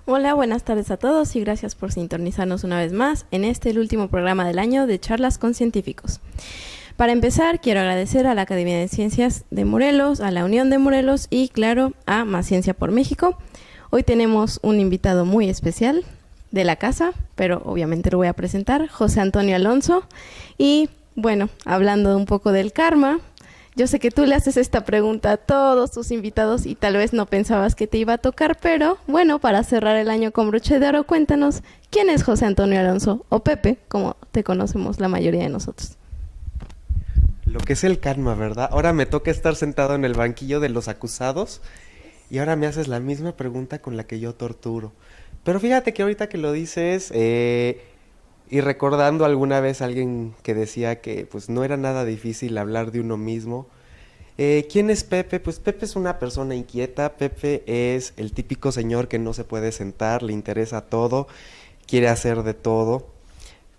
Hola, buenas tardes a todos y gracias por sintonizarnos una vez más en el último programa del año de Charlas con Científicos. Para empezar, quiero agradecer a la Academia de Ciencias de Morelos, a la Unión de Morelos y, claro, a Más Ciencia por México. Hoy tenemos un invitado muy especial de la casa, pero obviamente lo voy a presentar, José Antonio Alonso. Y, bueno, hablando un poco del karma, yo sé que tú le haces esta pregunta a todos tus invitados y tal vez no pensabas que te iba a tocar, pero bueno, para cerrar el año con broche de oro, cuéntanos, ¿quién es José Antonio Alonso o Pepe, como te conocemos la mayoría de nosotros? Lo que es el karma, ¿verdad? Ahora me toca estar sentado en el banquillo de los acusados y ahora me haces la misma pregunta con la que yo torturo. Pero fíjate que ahorita que lo dices, y recordando alguna vez a alguien que decía que pues no era nada difícil hablar de uno mismo. ¿Quién es Pepe? Pues Pepe es una persona inquieta. Pepe es el típico señor que no se puede sentar, le interesa todo, quiere hacer de todo,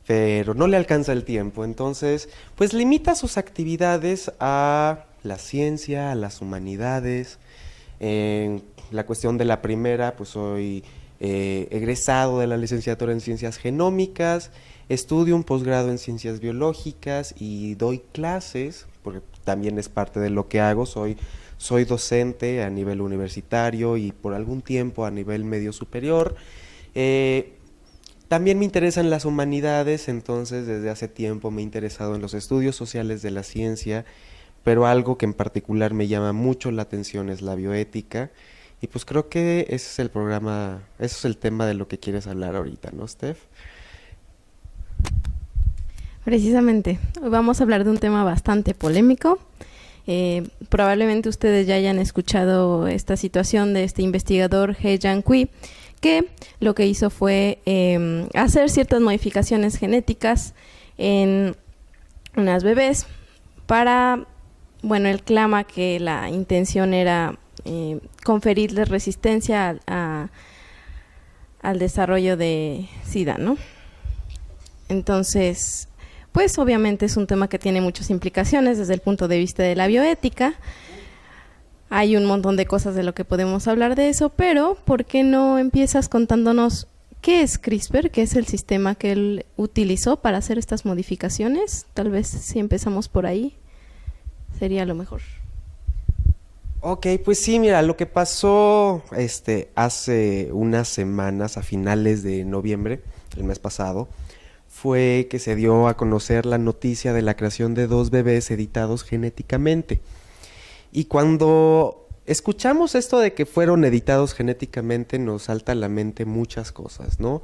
pero no le alcanza el tiempo. Entonces, pues limita sus actividades a la ciencia, a las humanidades. En la cuestión de la primera, pues soy egresado de la licenciatura en Ciencias Genómicas, estudio un posgrado en Ciencias Biológicas y doy clases, porque también es parte de lo que hago. Soy docente a nivel universitario y por algún tiempo a nivel medio superior. También me interesan las humanidades, entonces desde hace tiempo me he interesado en los estudios sociales de la ciencia, pero algo que en particular me llama mucho la atención es la bioética. Y pues creo que ese es el programa, ese es el tema de lo que quieres hablar ahorita, ¿no, Steph? Precisamente, hoy vamos a hablar de un tema bastante polémico. Probablemente ustedes ya hayan escuchado esta situación de este investigador He Jiankui, que lo que hizo fue hacer ciertas modificaciones genéticas en unas bebés para, bueno, él clama que la intención era conferirles resistencia al desarrollo de SIDA, ¿no? Entonces, pues obviamente es un tema que tiene muchas implicaciones desde el punto de vista de la bioética. Hay un montón de cosas de lo que podemos hablar de eso, pero ¿por qué no empiezas contándonos qué es CRISPR, qué es el sistema que él utilizó para hacer estas modificaciones? Tal vez si empezamos por ahí, sería lo mejor. Ok, pues sí, mira, lo que pasó hace unas semanas, a finales de noviembre, el mes pasado, fue que se dio a conocer la noticia de la creación de dos bebés editados genéticamente. Y cuando escuchamos esto de que fueron editados genéticamente, nos salta a la mente muchas cosas, ¿no?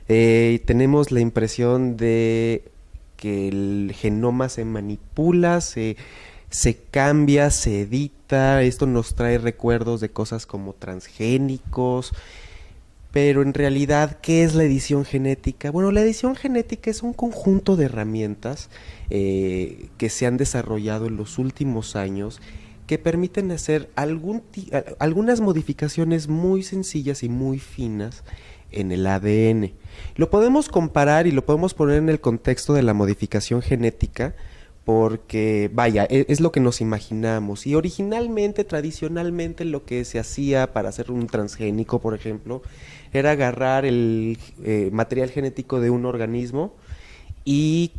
Tenemos la impresión de que el genoma se manipula, se cambia, se edita. Esto nos trae recuerdos de cosas como transgénicos. Pero en realidad, ¿qué es la edición genética? Bueno, la edición genética es un conjunto de herramientas que se han desarrollado en los últimos años, que permiten hacer algunas modificaciones muy sencillas y muy finas en el ADN. Lo podemos comparar y lo podemos poner en el contexto de la modificación genética, porque, vaya, es lo que nos imaginamos. Y originalmente, tradicionalmente, lo que se hacía para hacer un transgénico, por ejemplo, era agarrar el material genético de un organismo y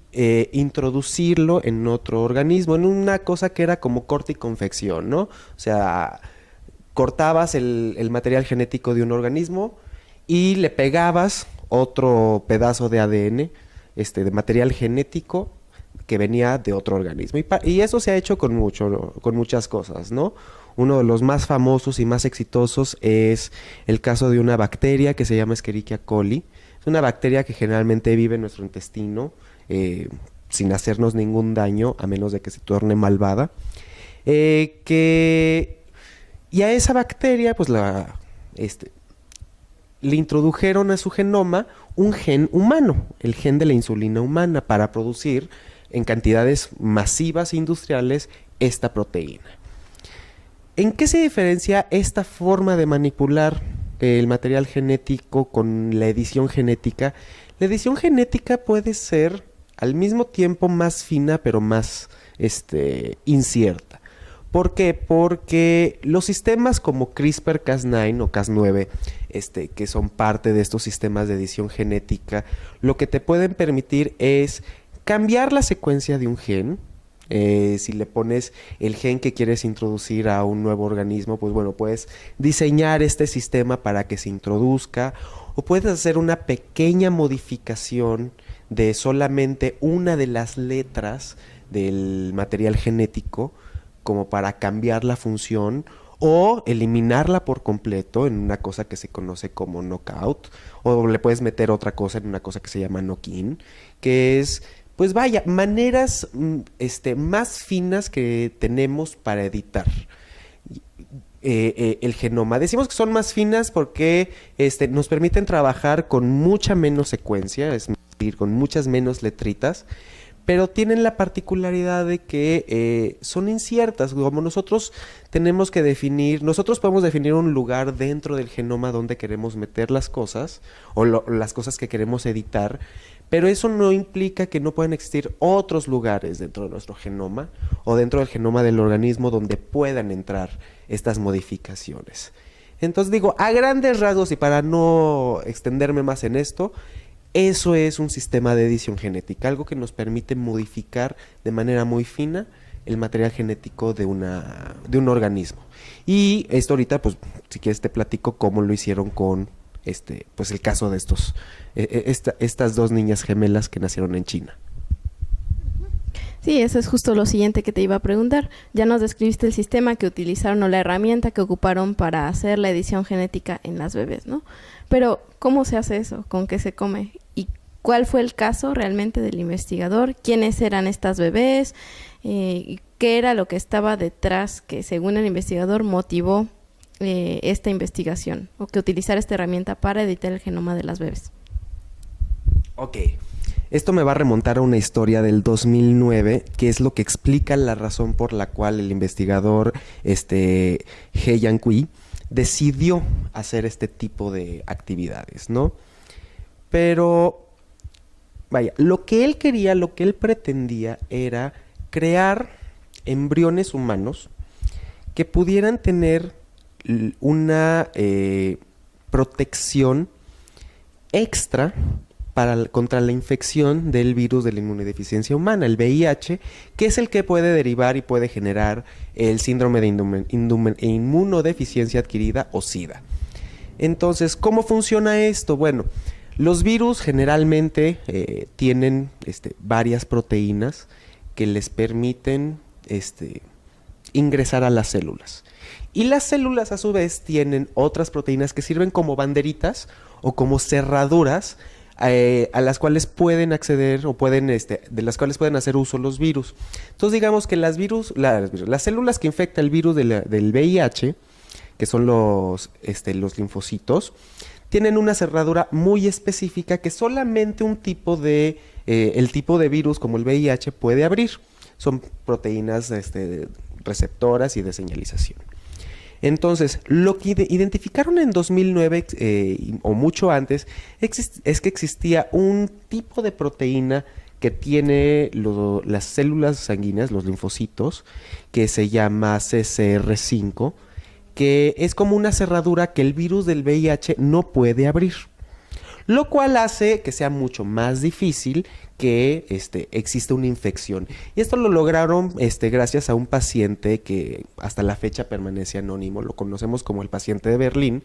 introducirlo en otro organismo, en una cosa que era como corte y confección, ¿no? O sea, cortabas el material genético de un organismo y le pegabas otro pedazo de ADN, de material genético que venía de otro organismo. Y eso se ha hecho con muchas cosas, ¿no? Uno de los más famosos y más exitosos es el caso de una bacteria que se llama Escherichia coli. Es una bacteria que generalmente vive en nuestro intestino sin hacernos ningún daño, a menos de que se torne malvada. Y a esa bacteria, pues le introdujeron a su genoma un gen humano, el gen de la insulina humana, para producir en cantidades masivas e industriales esta proteína. ¿En qué se diferencia esta forma de manipular el material genético con la edición genética? La edición genética puede ser al mismo tiempo más fina, pero más incierta. ¿Por qué? Porque los sistemas como CRISPR-Cas9 o Cas9, que son parte de estos sistemas de edición genética, lo que te pueden permitir es cambiar la secuencia de un gen. Si le pones el gen que quieres introducir a un nuevo organismo, pues bueno, puedes diseñar este sistema para que se introduzca, o puedes hacer una pequeña modificación de solamente una de las letras del material genético, como para cambiar la función o eliminarla por completo en una cosa que se conoce como knockout, o le puedes meter otra cosa en una cosa que se llama knock-in, que es, pues vaya, maneras más finas que tenemos para editar el genoma. Decimos que son más finas porque nos permiten trabajar con mucha menos secuencia, es decir, con muchas menos letritas, pero tienen la particularidad de que son inciertas. Como nosotros tenemos que definir, nosotros podemos definir un lugar dentro del genoma donde queremos meter las cosas, o las cosas que queremos editar, pero eso no implica que no puedan existir otros lugares dentro de nuestro genoma o dentro del genoma del organismo donde puedan entrar estas modificaciones. Entonces digo, a grandes rasgos, y para no extenderme más en esto, eso es un sistema de edición genética, algo que nos permite modificar de manera muy fina el material genético de un organismo. Y esto ahorita, pues, si quieres te platico cómo lo hicieron con pues el caso de estas dos niñas gemelas que nacieron en China. Sí, eso es justo lo siguiente que te iba a preguntar. Ya nos describiste el sistema que utilizaron o la herramienta que ocuparon para hacer la edición genética en las bebés, ¿no? Pero, ¿cómo se hace eso? ¿Con qué se come? ¿Y cuál fue el caso realmente del investigador? ¿Quiénes eran estas bebés? ¿Qué era lo que estaba detrás que, según el investigador, motivó esta investigación o que utilizar esta herramienta para editar el genoma de las bebés? Ok. Esto me va a remontar a una historia del 2009, que es lo que explica la razón por la cual el investigador He Yang-Kui decidió hacer este tipo de actividades, ¿no? Pero, vaya, lo que él quería, lo que él pretendía era crear embriones humanos que pudieran tener una protección extra contra la infección del virus de la inmunodeficiencia humana, el VIH, que es el que puede derivar y puede generar el síndrome de inmunodeficiencia adquirida o SIDA. Entonces, ¿cómo funciona esto? Bueno, los virus generalmente tienen varias proteínas que les permiten ingresar a las células. Y las células a su vez tienen otras proteínas que sirven como banderitas o como cerraduras a las cuales pueden acceder o pueden de las cuales pueden hacer uso los virus. Entonces digamos que las células que infectan el virus del VIH, que son los linfocitos, tienen una cerradura muy específica que solamente un tipo el tipo de virus como el VIH puede abrir. Son proteínas receptoras y de señalización. Entonces, lo que identificaron en 2009 o mucho antes es que existía un tipo de proteína que tiene las células sanguíneas, los linfocitos, que se llama CCR5, que es como una cerradura que el virus del VIH no puede abrir, lo cual hace que sea mucho más difícil que exista una infección. Y esto lo lograron gracias a un paciente que hasta la fecha permanece anónimo, lo conocemos como el paciente de Berlín,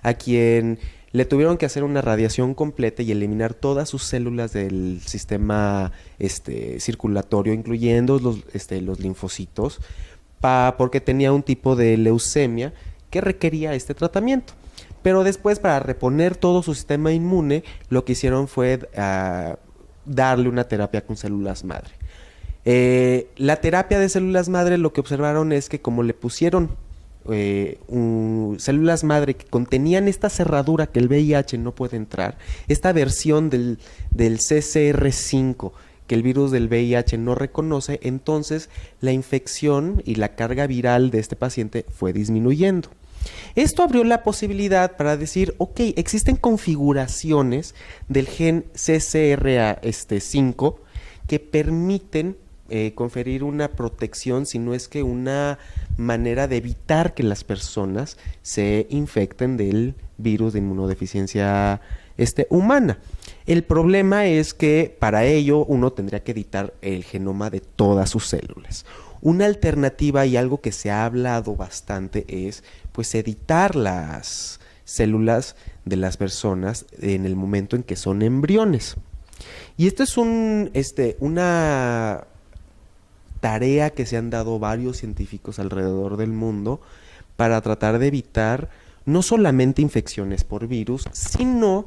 a quien le tuvieron que hacer una radiación completa y eliminar todas sus células del sistema circulatorio, incluyendo los linfocitos, porque tenía un tipo de leucemia que requería este tratamiento. Pero después, para reponer todo su sistema inmune, lo que hicieron fue darle una terapia con células madre. La terapia de células madre, lo que observaron es que como le pusieron células madre que contenían esta cerradura que el VIH no puede entrar, esta versión del CCR5 que el virus del VIH no reconoce, entonces la infección y la carga viral de este paciente fue disminuyendo. Esto abrió la posibilidad para decir, ok, existen configuraciones del gen CCR5 que permiten conferir una protección, sino es que una manera de evitar que las personas se infecten del virus de inmunodeficiencia humana. El problema es que para ello uno tendría que editar el genoma de todas sus células. Una alternativa y algo que se ha hablado bastante es pues editar las células de las personas en el momento en que son embriones. Y esto es una tarea que se han dado varios científicos alrededor del mundo para tratar de evitar no solamente infecciones por virus, sino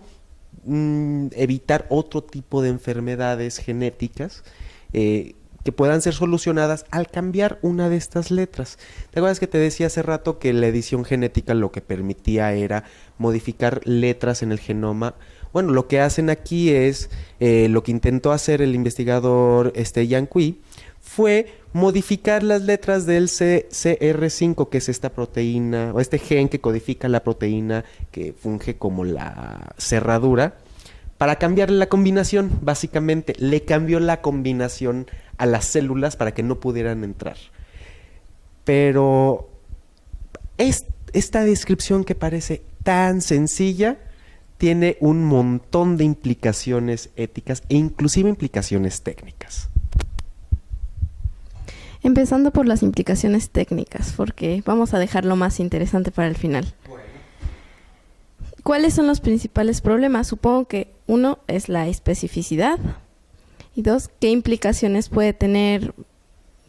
evitar otro tipo de enfermedades genéticas que puedan ser solucionadas al cambiar una de estas letras. ¿Te acuerdas que te decía hace rato que la edición genética lo que permitía era modificar letras en el genoma? Bueno, lo que hacen aquí es, lo que intentó hacer el investigador Yang Kui, fue modificar las letras del CCR5, que es esta proteína, o este gen que codifica la proteína que funge como la cerradura, para cambiarle la combinación. Básicamente, le cambió la combinación a las células para que no pudieran entrar. Pero esta descripción que parece tan sencilla tiene un montón de implicaciones éticas e inclusive implicaciones técnicas. Empezando por las implicaciones técnicas, porque vamos a dejar lo más interesante para el final. Bueno. ¿Cuáles son los principales problemas? Supongo que uno es la especificidad y dos, ¿qué implicaciones puede tener?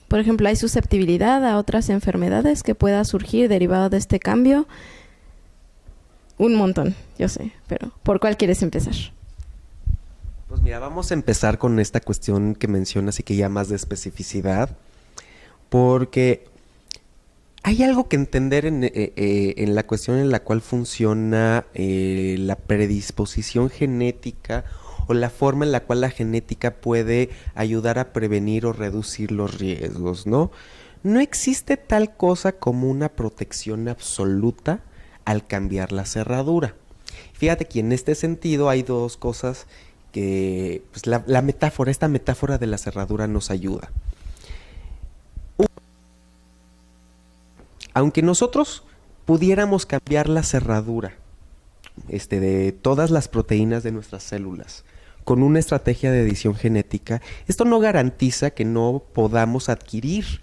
Por ejemplo, ¿hay susceptibilidad a otras enfermedades que pueda surgir derivado de este cambio? Un montón, yo sé, pero ¿por cuál quieres empezar? Pues mira, vamos a empezar con esta cuestión que mencionas y que llamas de especificidad, porque hay algo que entender en la cuestión en la cual funciona la predisposición genética o la forma en la cual la genética puede ayudar a prevenir o reducir los riesgos, ¿no? No existe tal cosa como una protección absoluta al cambiar la cerradura. Fíjate que en este sentido hay dos cosas que pues esta metáfora de la cerradura nos ayuda. Aunque nosotros pudiéramos cambiar la cerradura de todas las proteínas de nuestras células con una estrategia de edición genética, esto no garantiza que no podamos adquirir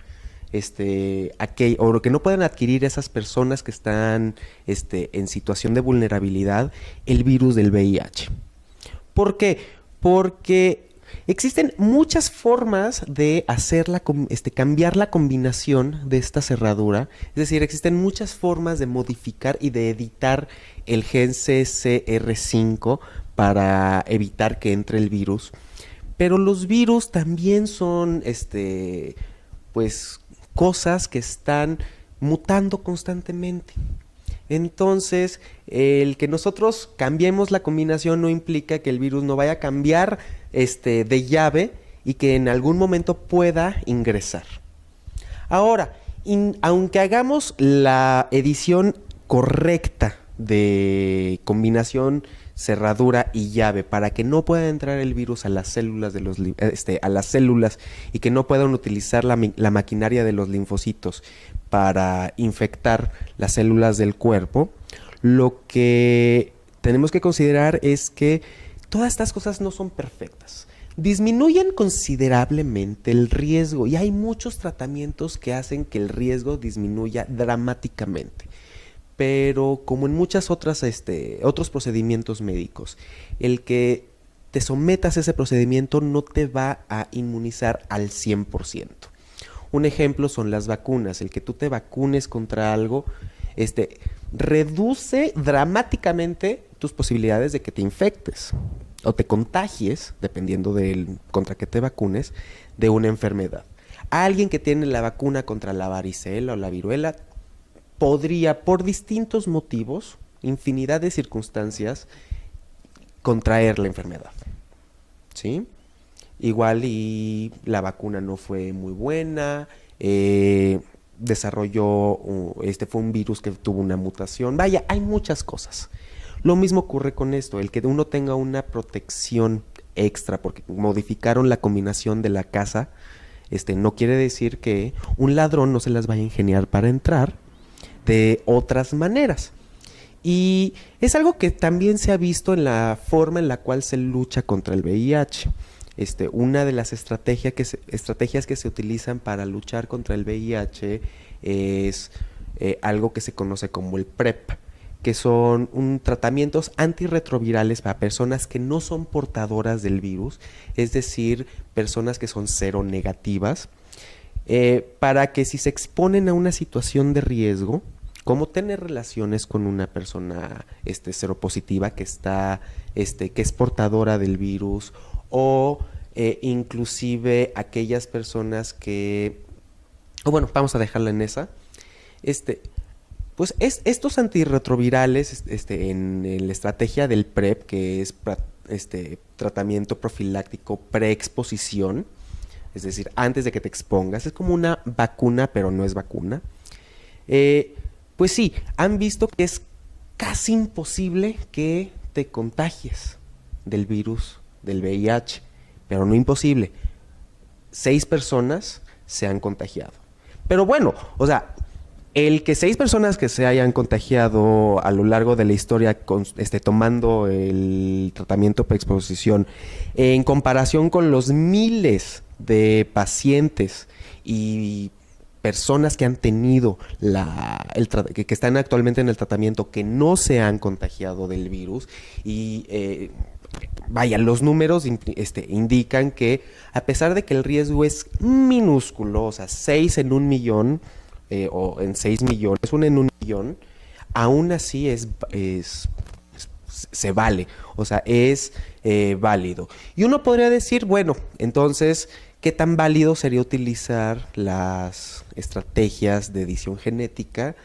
o que no puedan adquirir esas personas que están en situación de vulnerabilidad el virus del VIH. ¿Por qué? Porque existen muchas formas de cambiar la combinación de esta cerradura. Es decir, existen muchas formas de modificar y de editar el gen CCR5 para evitar que entre el virus. Pero los virus también son cosas que están mutando constantemente. Entonces, el que nosotros cambiemos la combinación no implica que el virus no vaya a cambiar de llave y que en algún momento pueda ingresar. Ahora, aunque hagamos la edición correcta de combinación cerradura y llave para que no pueda entrar el virus a las células a las células y que no puedan utilizar la maquinaria de los linfocitos para infectar las células del cuerpo, lo que tenemos que considerar es que todas estas cosas no son perfectas. Disminuyen considerablemente el riesgo y hay muchos tratamientos que hacen que el riesgo disminuya dramáticamente. Pero como en muchas otros procedimientos médicos, el que te sometas a ese procedimiento no te va a inmunizar al 100%. Un ejemplo son las vacunas. El que tú te vacunes contra algo, reduce dramáticamente tus posibilidades de que te infectes o te contagies, dependiendo contra qué te vacunes, de una enfermedad. Alguien que tiene la vacuna contra la varicela o la viruela podría, por distintos motivos, infinidad de circunstancias, contraer la enfermedad, ¿sí? Igual y la vacuna no fue muy buena, fue un virus que tuvo una mutación. Vaya, hay muchas cosas. Lo mismo ocurre con esto, el que uno tenga una protección extra porque modificaron la combinación de la casa no quiere decir que un ladrón no se las vaya a ingeniar para entrar de otras maneras. Y es algo que también se ha visto en la forma en la cual se lucha contra el VIH. Una de las estrategias que se utilizan para luchar contra el VIH es algo que se conoce como el PrEP, que son tratamientos antirretrovirales para personas que no son portadoras del virus, es decir, personas que son seronegativas, para que si se exponen a una situación de riesgo, como tener relaciones con una persona seropositiva que es portadora del virus, o inclusive aquellas personas que, vamos a dejarla en esa, pues estos antirretrovirales, en la estrategia del PrEP, que es tratamiento profiláctico preexposición, es decir, antes de que te expongas, es como una vacuna, pero no es vacuna. Pues sí, han visto que es casi imposible que te contagies del virus del VIH, pero no imposible. 6 personas se han contagiado. Pero bueno, o sea, el que 6 personas que se hayan contagiado a lo largo de la historia tomando el tratamiento por exposición, en comparación con los miles de pacientes y personas que han tenido que están actualmente en el tratamiento que no se han contagiado del virus, y los números indican que a pesar de que el riesgo es minúsculo, o sea, 6 en 1 millón, o en 6 millones, 1 en 1 millón, aún así se vale, o sea, es válido. Y uno podría decir, bueno, entonces, ¿qué tan válido sería utilizar las estrategias de edición genética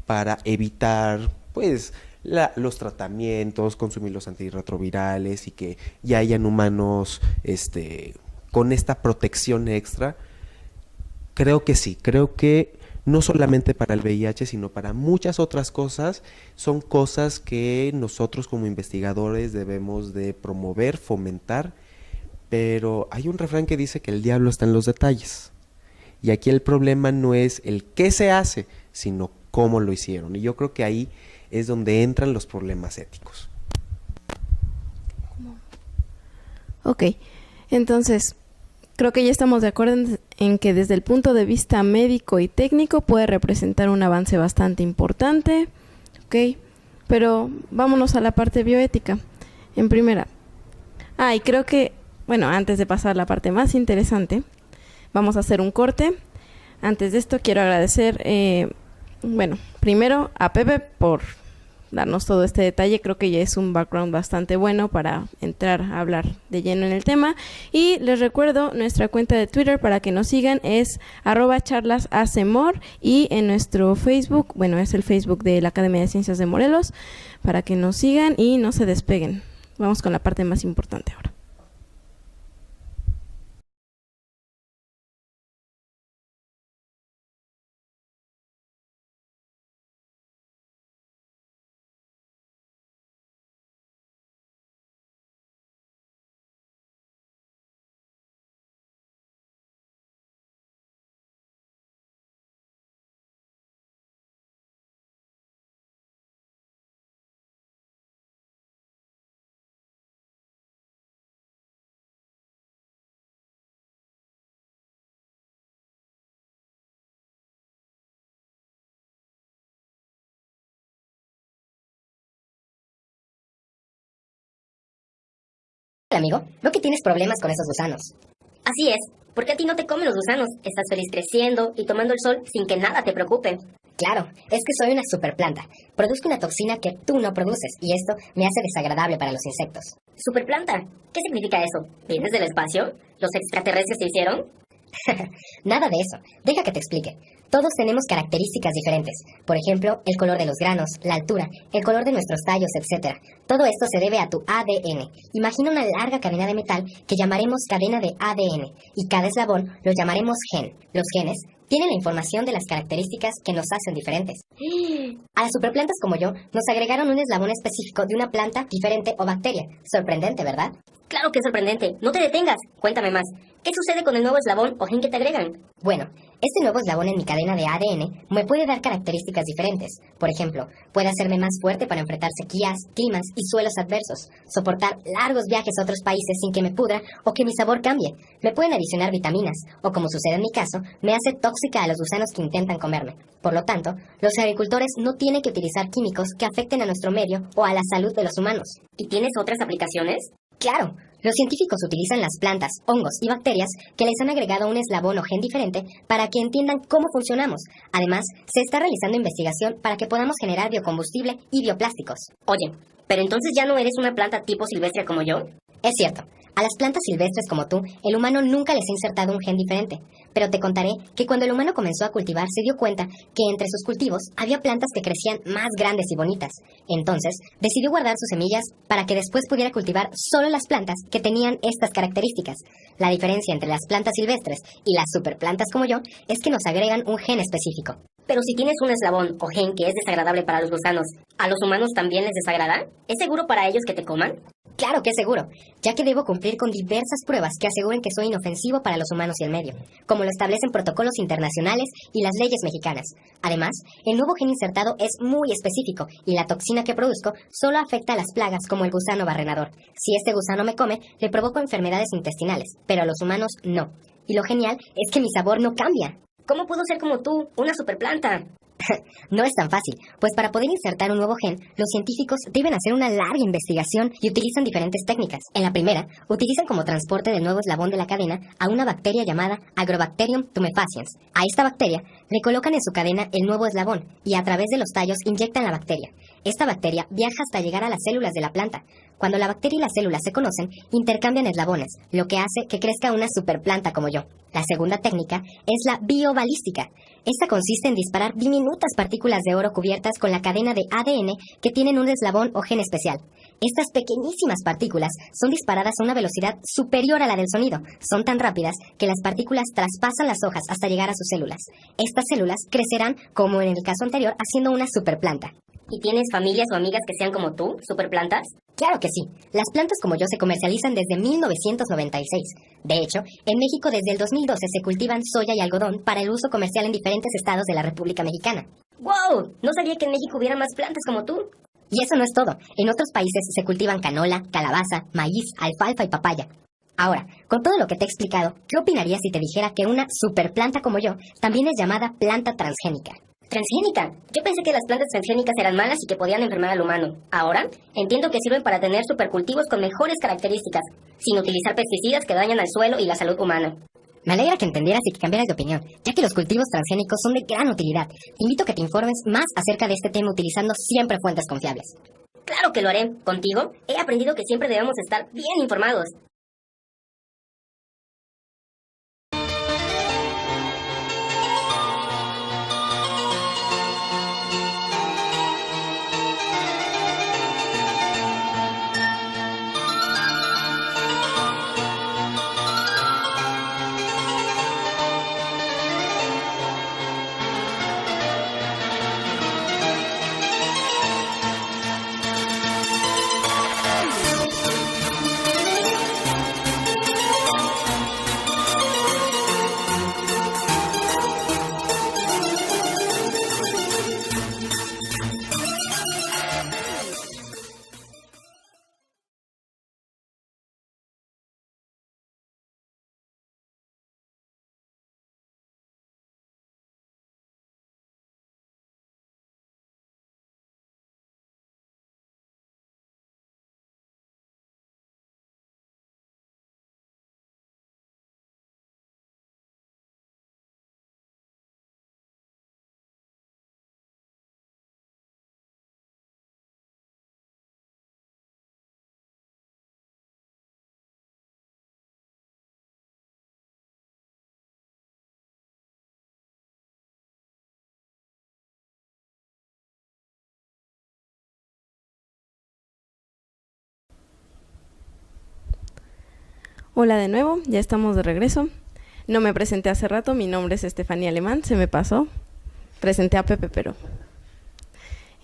para evitar, pues, los tratamientos, consumir los antirretrovirales y que ya hayan humanos con esta protección extra? Creo que sí, creo que no solamente para el VIH, sino para muchas otras cosas, son cosas que nosotros como investigadores debemos de promover, fomentar, pero hay un refrán que dice que el diablo está en los detalles. Y aquí el problema no es el qué se hace, sino cómo lo hicieron. Y yo creo que ahí es donde entran los problemas éticos. Ok, entonces creo que ya estamos de acuerdo en que desde el punto de vista médico y técnico puede representar un avance bastante importante. Ok, pero vámonos a la parte bioética. En primera, y creo que, antes de pasar a la parte más interesante, vamos a hacer un corte. Antes de esto quiero agradecer, primero a Pepe por darnos todo este detalle. Creo que ya es un background bastante bueno para entrar a hablar de lleno en el tema. Y les recuerdo nuestra cuenta de Twitter para que nos sigan, es @charlasacmor, y en nuestro Facebook, es el Facebook de la Academia de Ciencias de Morelos, para que nos sigan y no se despeguen. Vamos con la parte más importante ahora. Amigo, veo que tienes problemas con esos gusanos. Así es, porque a ti no te comen los gusanos. Estás feliz creciendo y tomando el sol sin que nada te preocupe. Claro, es que soy una superplanta. Produzco una toxina que tú no produces y esto me hace desagradable para los insectos. ¿Superplanta? ¿Qué significa eso? ¿Vienes del espacio? ¿Los extraterrestres te hicieron? Nada de eso. Deja que te explique. Todos tenemos características diferentes. Por ejemplo, el color de los granos, la altura, el color de nuestros tallos, etc. Todo esto se debe a tu ADN. Imagina una larga cadena de metal que llamaremos cadena de ADN y cada eslabón lo llamaremos gen. Los genes Tienen la información de las características que nos hacen diferentes. A las superplantas como yo, nos agregaron un eslabón específico de una planta diferente o bacteria. Sorprendente, ¿verdad? Claro que es sorprendente. No te detengas. Cuéntame más. ¿Qué sucede con el nuevo eslabón o gen que te agregan? Bueno, este nuevo eslabón en mi cadena de ADN me puede dar características diferentes. Por ejemplo, puede hacerme más fuerte para enfrentar sequías, climas y suelos adversos, soportar largos viajes a otros países sin que me pudra o que mi sabor cambie. Me pueden adicionar vitaminas, o como sucede en mi caso, me hace tóxica a los gusanos que intentan comerme. Por lo tanto, los agricultores no tienen que utilizar químicos que afecten a nuestro medio o a la salud de los humanos. ¿Y tienes otras aplicaciones? Claro, los científicos utilizan las plantas, hongos y bacterias que les han agregado un eslabón o gen diferente para que entiendan cómo funcionamos. Además, se está realizando investigación para que podamos generar biocombustible y bioplásticos. Oye, ¿pero entonces ya no eres una planta tipo silvestre como yo? Es cierto. A las plantas silvestres como tú, el humano nunca les ha insertado un gen diferente. Pero te contaré que cuando el humano comenzó a cultivar se dio cuenta que entre sus cultivos había plantas que crecían más grandes y bonitas. Entonces, decidió guardar sus semillas para que después pudiera cultivar solo las plantas que tenían estas características. La diferencia entre las plantas silvestres y las superplantas como yo es que nos agregan un gen específico. Pero si tienes un eslabón o gen que es desagradable para los gusanos, ¿a los humanos también les desagrada? ¿Es seguro para ellos que te coman? Claro que es seguro, ya que debo cumplir con diversas pruebas que aseguren que soy inofensivo para los humanos y el medio, como lo establecen protocolos internacionales y las leyes mexicanas. Además, el nuevo gen insertado es muy específico y la toxina que produzco solo afecta a las plagas como el gusano barrenador. Si este gusano me come, le provoco enfermedades intestinales, pero a los humanos no. Y lo genial es que mi sabor no cambia. ¿Cómo puedo ser como tú, una superplanta? No es tan fácil, pues para poder insertar un nuevo gen, los científicos deben hacer una larga investigación y utilizan diferentes técnicas. En la primera, utilizan como transporte del nuevo eslabón de la cadena a una bacteria llamada Agrobacterium tumefaciens. A esta bacteria le colocan en su cadena el nuevo eslabón y a través de los tallos inyectan la bacteria. Esta bacteria viaja hasta llegar a las células de la planta. Cuando la bacteria y las células se conocen, intercambian eslabones, lo que hace que crezca una superplanta como yo. La segunda técnica es la biobalística. Esta consiste en disparar diminutas partículas de oro cubiertas con la cadena de ADN que tienen un eslabón o gen especial. Estas pequeñísimas partículas son disparadas a una velocidad superior a la del sonido. Son tan rápidas que las partículas traspasan las hojas hasta llegar a sus células. Estas células crecerán, como en el caso anterior, haciendo una superplanta. ¿Y tienes familias o amigas que sean como tú, superplantas? Claro que sí. Las plantas como yo se comercializan desde 1996. De hecho, en México desde el 2012 se cultivan soya y algodón para el uso comercial en diferentes estados de la República Mexicana. ¡Wow! No sabía que en México hubiera más plantas como tú. Y eso no es todo. En otros países se cultivan canola, calabaza, maíz, alfalfa y papaya. Ahora, con todo lo que te he explicado, ¿qué opinarías si te dijera que una superplanta como yo también es llamada planta transgénica? ¿Transgénica? Yo pensé que las plantas transgénicas eran malas y que podían enfermar al humano. Ahora, entiendo que sirven para tener supercultivos con mejores características, sin utilizar pesticidas que dañan al suelo y la salud humana. Me alegra que entendieras y que cambiaras de opinión, ya que los cultivos transgénicos son de gran utilidad. Te invito a que te informes más acerca de este tema utilizando siempre fuentes confiables. Claro que lo haré. Contigo he aprendido que siempre debemos estar bien informados. Hola de nuevo, ya estamos de regreso. No me presenté hace rato, mi nombre es Estefanía Alemán, se me pasó. Presenté a Pepe, pero...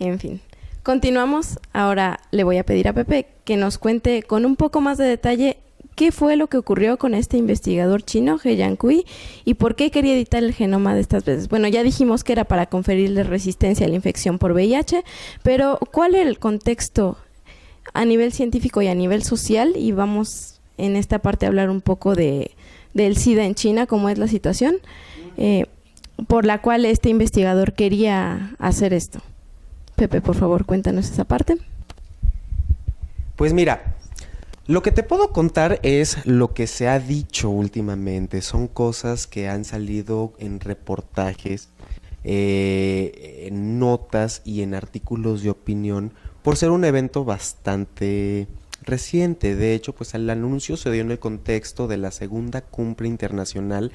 En fin. Continuamos. Ahora le voy a pedir a Pepe que nos cuente con un poco más de detalle qué fue lo que ocurrió con este investigador chino, He Jiankui, y por qué quería editar el genoma de estas veces. Bueno, ya dijimos que era para conferirle resistencia a la infección por VIH, pero ¿cuál era el contexto a nivel científico y a nivel social? Y vamos en esta parte a hablar un poco del SIDA en China, cómo es la situación, por la cual este investigador quería hacer esto. Pepe, por favor, cuéntanos esa parte. Pues mira, lo que te puedo contar es lo que se ha dicho últimamente. Son cosas que han salido en reportajes, en notas y en artículos de opinión por ser un evento bastante reciente. De hecho, pues el anuncio se dio en el contexto de la segunda cumbre internacional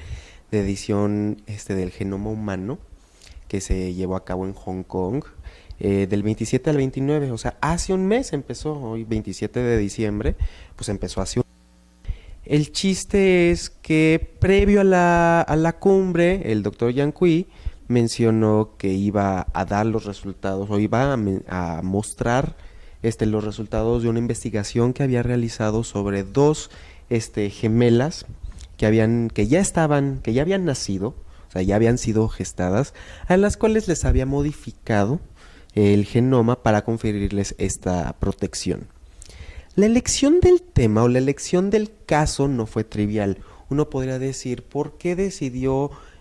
de edición del genoma humano que se llevó a cabo en Hong Kong. Del 27 al 29, o sea, hace un mes empezó, hoy 27 de diciembre, pues empezó hace un mes. El chiste es que previo a la cumbre, el doctor Jiankui mencionó que iba a dar los resultados, o iba a mostrar los resultados de una investigación que había realizado sobre dos gemelas que ya habían nacido, o sea, ya habían sido gestadas, a las cuales les había modificado el genoma para conferirles esta protección. La elección del tema o la elección del caso no fue trivial. Uno podría decir,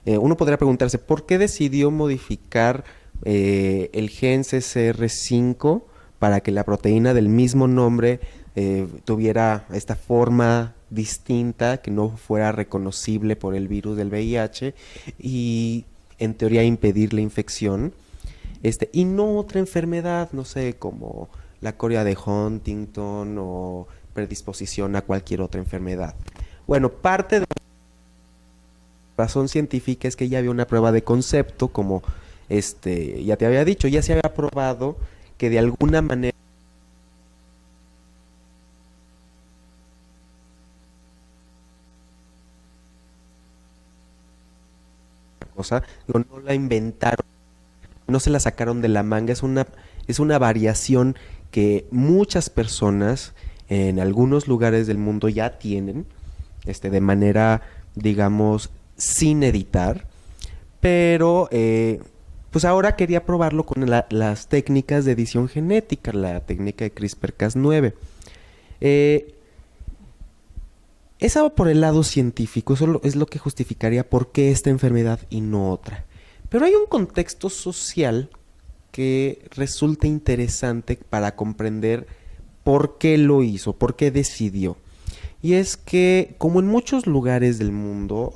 uno podría preguntarse, ¿por qué decidió modificar el gen CCR5 para que la proteína del mismo nombre tuviera esta forma distinta, que no fuera reconocible por el virus del VIH y en teoría impedir la infección? Y no otra enfermedad, no sé, como la corea de Huntington o predisposición a cualquier otra enfermedad. Bueno, parte de la razón científica es que ya había una prueba de concepto, como ya te había dicho, ya se había probado que de alguna manera no la inventaron, no se la sacaron de la manga, es una variación que muchas personas en algunos lugares del mundo ya tienen, de manera, digamos, sin editar, pero pues ahora quería probarlo con las técnicas de edición genética, la técnica de CRISPR-Cas9. Esa por el lado científico, eso es lo que justificaría por qué esta enfermedad y no otra. Pero hay un contexto social que resulta interesante para comprender por qué lo hizo, por qué decidió. Y es que, como en muchos lugares del mundo,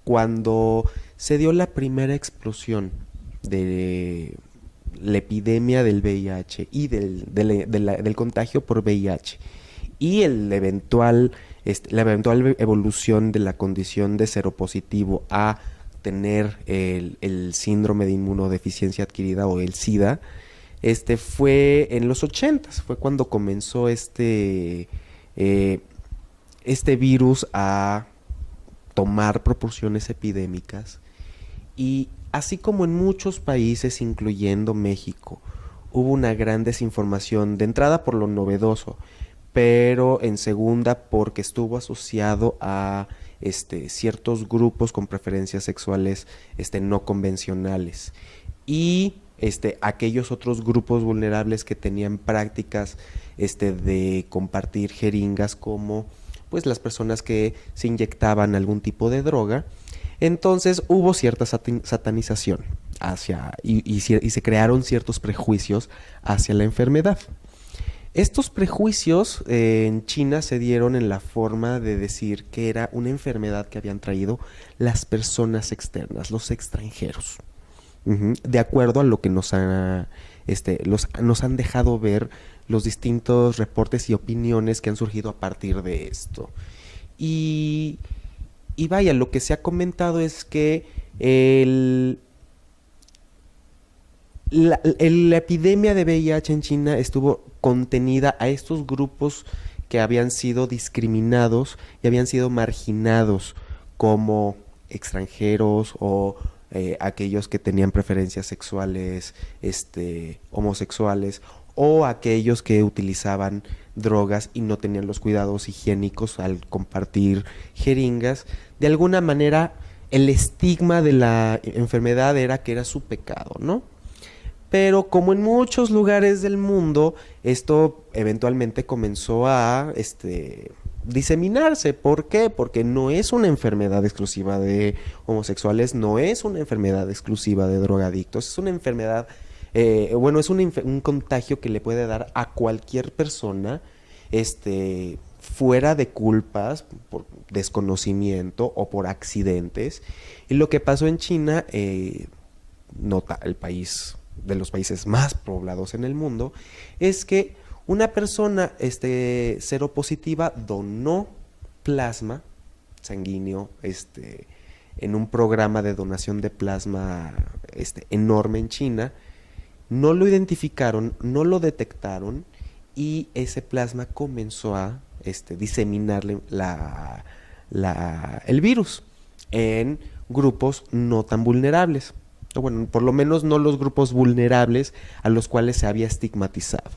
cuando se dio la primera explosión de la epidemia del VIH y del contagio por VIH y la eventual evolución de la condición de seropositivo a tener el síndrome de inmunodeficiencia adquirida o el SIDA, fue en los 80s, fue cuando comenzó este virus a tomar proporciones epidémicas. Y así como en muchos países, incluyendo México, hubo una gran desinformación, de entrada por lo novedoso, pero en segunda porque estuvo asociado a ciertos grupos con preferencias sexuales no convencionales y aquellos otros grupos vulnerables que tenían prácticas de compartir jeringas, como pues las personas que se inyectaban algún tipo de droga. Entonces hubo cierta satanización y se crearon ciertos prejuicios hacia la enfermedad. Estos prejuicios en China se dieron en la forma de decir que era una enfermedad que habían traído las personas externas, los extranjeros, de acuerdo a lo que nos han dejado ver los distintos reportes y opiniones que han surgido a partir de esto. Y vaya, lo que se ha comentado es que la epidemia de VIH en China estuvo contenida a estos grupos que habían sido discriminados y habían sido marginados como extranjeros o aquellos que tenían preferencias sexuales homosexuales, o aquellos que utilizaban drogas y no tenían los cuidados higiénicos al compartir jeringas. De alguna manera, el estigma de la enfermedad era que era su pecado, ¿no? Pero como en muchos lugares del mundo, esto eventualmente comenzó a diseminarse. ¿Por qué? Porque no es una enfermedad exclusiva de homosexuales, no es una enfermedad exclusiva de drogadictos, es una enfermedad, es un contagio que le puede dar a cualquier persona, fuera de culpas, por desconocimiento o por accidentes. Y lo que pasó en China, el país de los países más poblados en el mundo, es que una persona seropositiva donó plasma sanguíneo en un programa de donación de plasma enorme en China. No lo identificaron, no lo detectaron, y ese plasma comenzó a diseminarle el virus en grupos no tan vulnerables. Bueno, por lo menos no los grupos vulnerables a los cuales se había estigmatizado.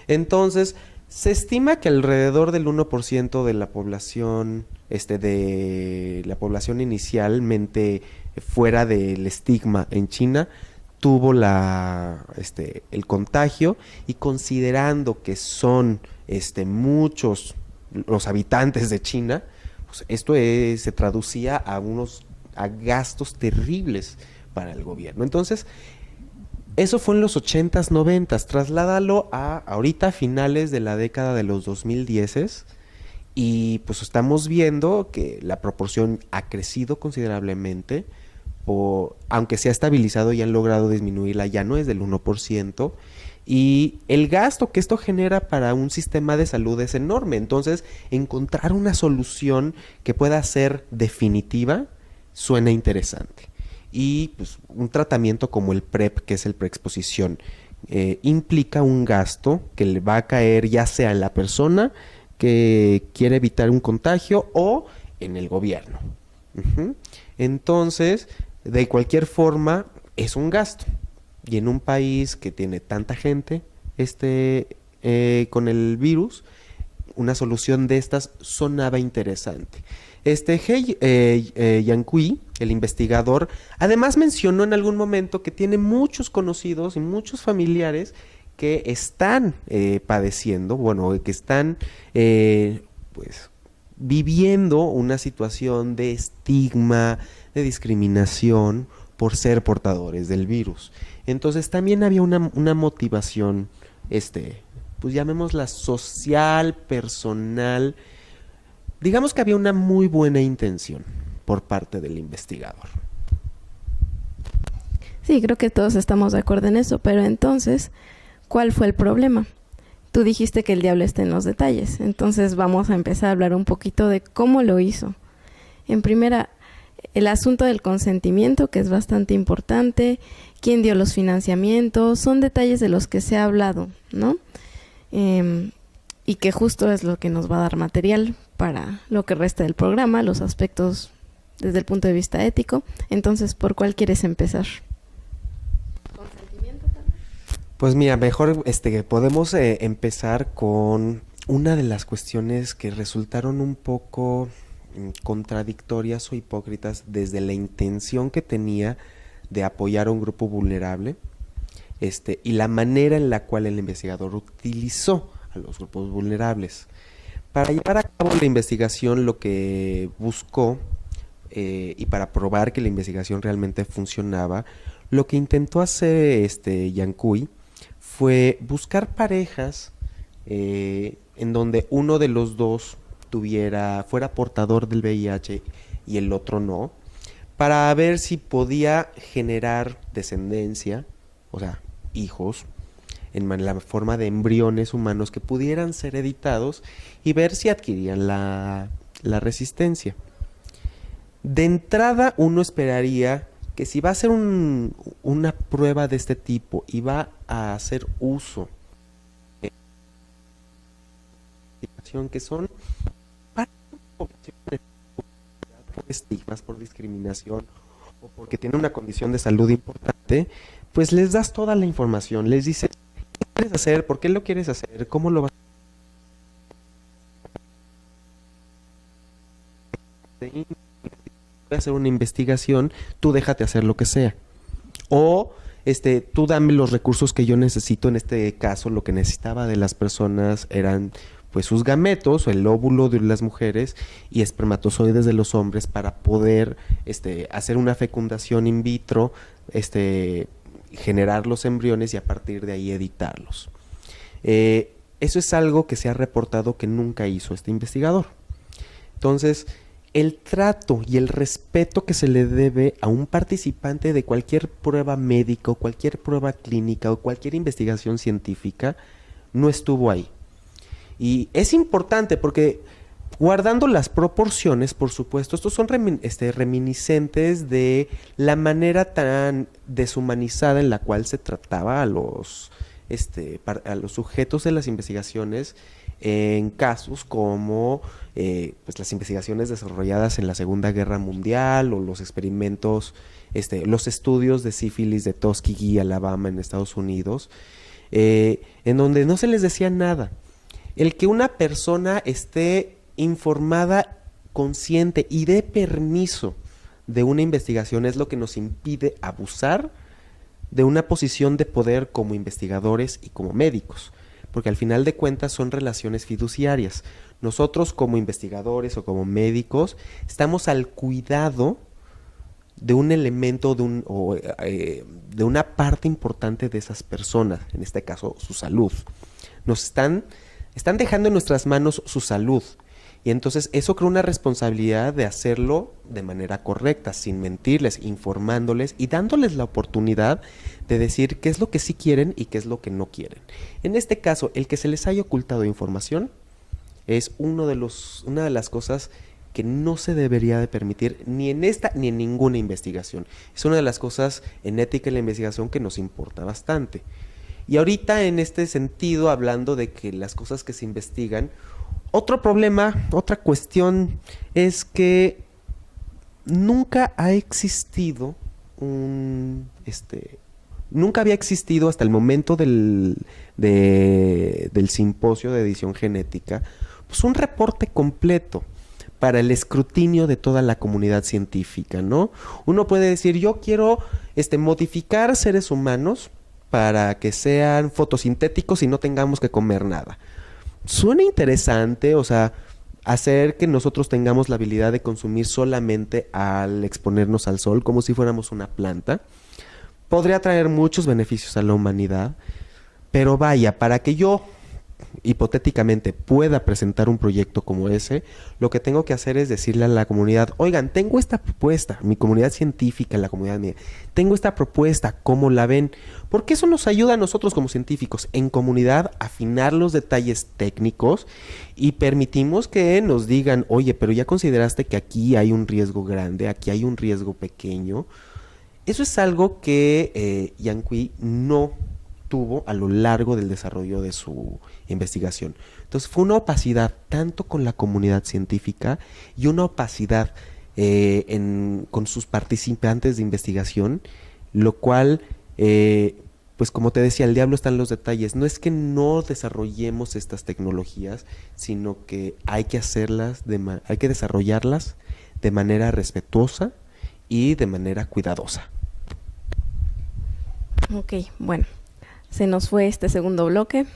Entonces, se estima que alrededor del 1% de la población, inicialmente fuera del estigma en China, tuvo el contagio, y considerando que son muchos los habitantes de China, pues esto se traducía a gastos terribles para el gobierno. Entonces, eso fue en los 80s, 90s. Trasládalo a ahorita, finales de la década de los 2010s, y pues estamos viendo que la proporción ha crecido considerablemente, aunque se ha estabilizado y han logrado disminuirla, ya no es del 1%, y el gasto que esto genera para un sistema de salud es enorme. Entonces, encontrar una solución que pueda ser definitiva suena interesante. Y pues un tratamiento como el PrEP, que es el preexposición, implica un gasto que le va a caer ya sea en la persona que quiere evitar un contagio o en el gobierno. Entonces, de cualquier forma, es un gasto. Y en un país que tiene tanta gente con el virus, una solución de estas sonaba interesante. Yankui, el investigador, además mencionó en algún momento que tiene muchos conocidos y muchos familiares que están padeciendo, que están viviendo una situación de estigma, de discriminación por ser portadores del virus. Entonces también había una motivación, pues llamémosla social, personal. Digamos que había una muy buena intención por parte del investigador. Sí, creo que todos estamos de acuerdo en eso, pero entonces, ¿cuál fue el problema? Tú dijiste que el diablo está en los detalles, entonces vamos a empezar a hablar un poquito de cómo lo hizo. En primera, el asunto del consentimiento, que es bastante importante, quién dio los financiamientos, son detalles de los que se ha hablado, ¿no? Y que justo es lo que nos va a dar material para lo que resta del programa, los aspectos desde el punto de vista ético. Entonces, ¿por cuál quieres empezar? ¿Consentimiento también? Pues mira, mejor podemos empezar con una de las cuestiones que resultaron un poco contradictorias o hipócritas desde la intención que tenía de apoyar a un grupo vulnerable, y la manera en la cual el investigador utilizó a los grupos vulnerables. Para llevar a cabo la investigación, lo que buscó, y para probar que la investigación realmente funcionaba, lo que intentó hacer Yankui fue buscar parejas en donde uno de los dos fuera portador del VIH y el otro no, para ver si podía generar descendencia, o sea, hijos, en la forma de embriones humanos que pudieran ser editados, y ver si adquirían la resistencia. De entrada, uno esperaría que si va a hacer una prueba de este tipo y va a hacer uso de que son para poblaciones, estigmas, por discriminación o porque tiene una condición de salud importante, pues les das toda la información, les dices qué quieres hacer, por qué lo quieres hacer, cómo lo vas a hacer, voy a hacer una investigación, tú déjate hacer lo que sea. O tú dame los recursos que yo necesito. En este caso, lo que necesitaba de las personas eran pues sus gametos, o el óvulo de las mujeres y espermatozoides de los hombres para poder hacer una fecundación in vitro, generar los embriones y a partir de ahí editarlos. Eso es algo que se ha reportado que nunca hizo este investigador. Entonces, el trato y el respeto que se le debe a un participante de cualquier prueba médica o cualquier prueba clínica o cualquier investigación científica no estuvo ahí. Y es importante porque, guardando las proporciones, por supuesto, estos son reminiscentes de la manera tan deshumanizada en la cual se trataba a los sujetos de las investigaciones en casos como pues las investigaciones desarrolladas en la Segunda Guerra Mundial o los experimentos, los estudios de sífilis de Tuskegee, Alabama, en Estados Unidos, en donde no se les decía nada. El que una persona esté informada, consciente y dé permiso de una investigación es lo que nos impide abusar de una posición de poder como investigadores y como médicos, porque al final de cuentas son relaciones fiduciarias. Nosotros como investigadores o como médicos estamos al cuidado de un elemento, de una parte importante de esas personas, en este caso su salud. Nos están dejando en nuestras manos su salud. Y entonces eso crea una responsabilidad de hacerlo de manera correcta, sin mentirles, informándoles y dándoles la oportunidad de decir qué es lo que sí quieren y qué es lo que no quieren. En este caso, el que se les haya ocultado información es una de las cosas que no se debería de permitir ni en esta ni en ninguna investigación. Es una de las cosas en ética de la investigación que nos importa bastante. Y ahorita en este sentido, hablando de que las cosas que se investigan, otro problema, otra cuestión es que nunca ha existido nunca había existido hasta el momento del simposio de edición genética, pues un reporte completo para el escrutinio de toda la comunidad científica, ¿no? Uno puede decir, yo quiero modificar seres humanos para que sean fotosintéticos y no tengamos que comer nada. Suena interesante, o sea, hacer que nosotros tengamos la habilidad de consumir solamente al exponernos al sol, como si fuéramos una planta, podría traer muchos beneficios a la humanidad, pero vaya, para que yo hipotéticamente pueda presentar un proyecto como ese, lo que tengo que hacer es decirle a la comunidad, oigan, tengo esta propuesta, mi comunidad científica, la comunidad mía, tengo esta propuesta, ¿cómo la ven? Porque eso nos ayuda a nosotros como científicos en comunidad a afinar los detalles técnicos y permitimos que nos digan, oye, pero ya consideraste que aquí hay un riesgo grande, aquí hay un riesgo pequeño. Eso es algo que Yang Kui no tuvo a lo largo del desarrollo de su investigación. Entonces fue una opacidad tanto con la comunidad científica y una opacidad con sus participantes de investigación, lo cual, pues como te decía, el diablo está en los detalles. No es que no desarrollemos estas tecnologías, sino que hay que hay que desarrollarlas de manera respetuosa y de manera cuidadosa. Ok, bueno. Se nos fue este segundo bloque.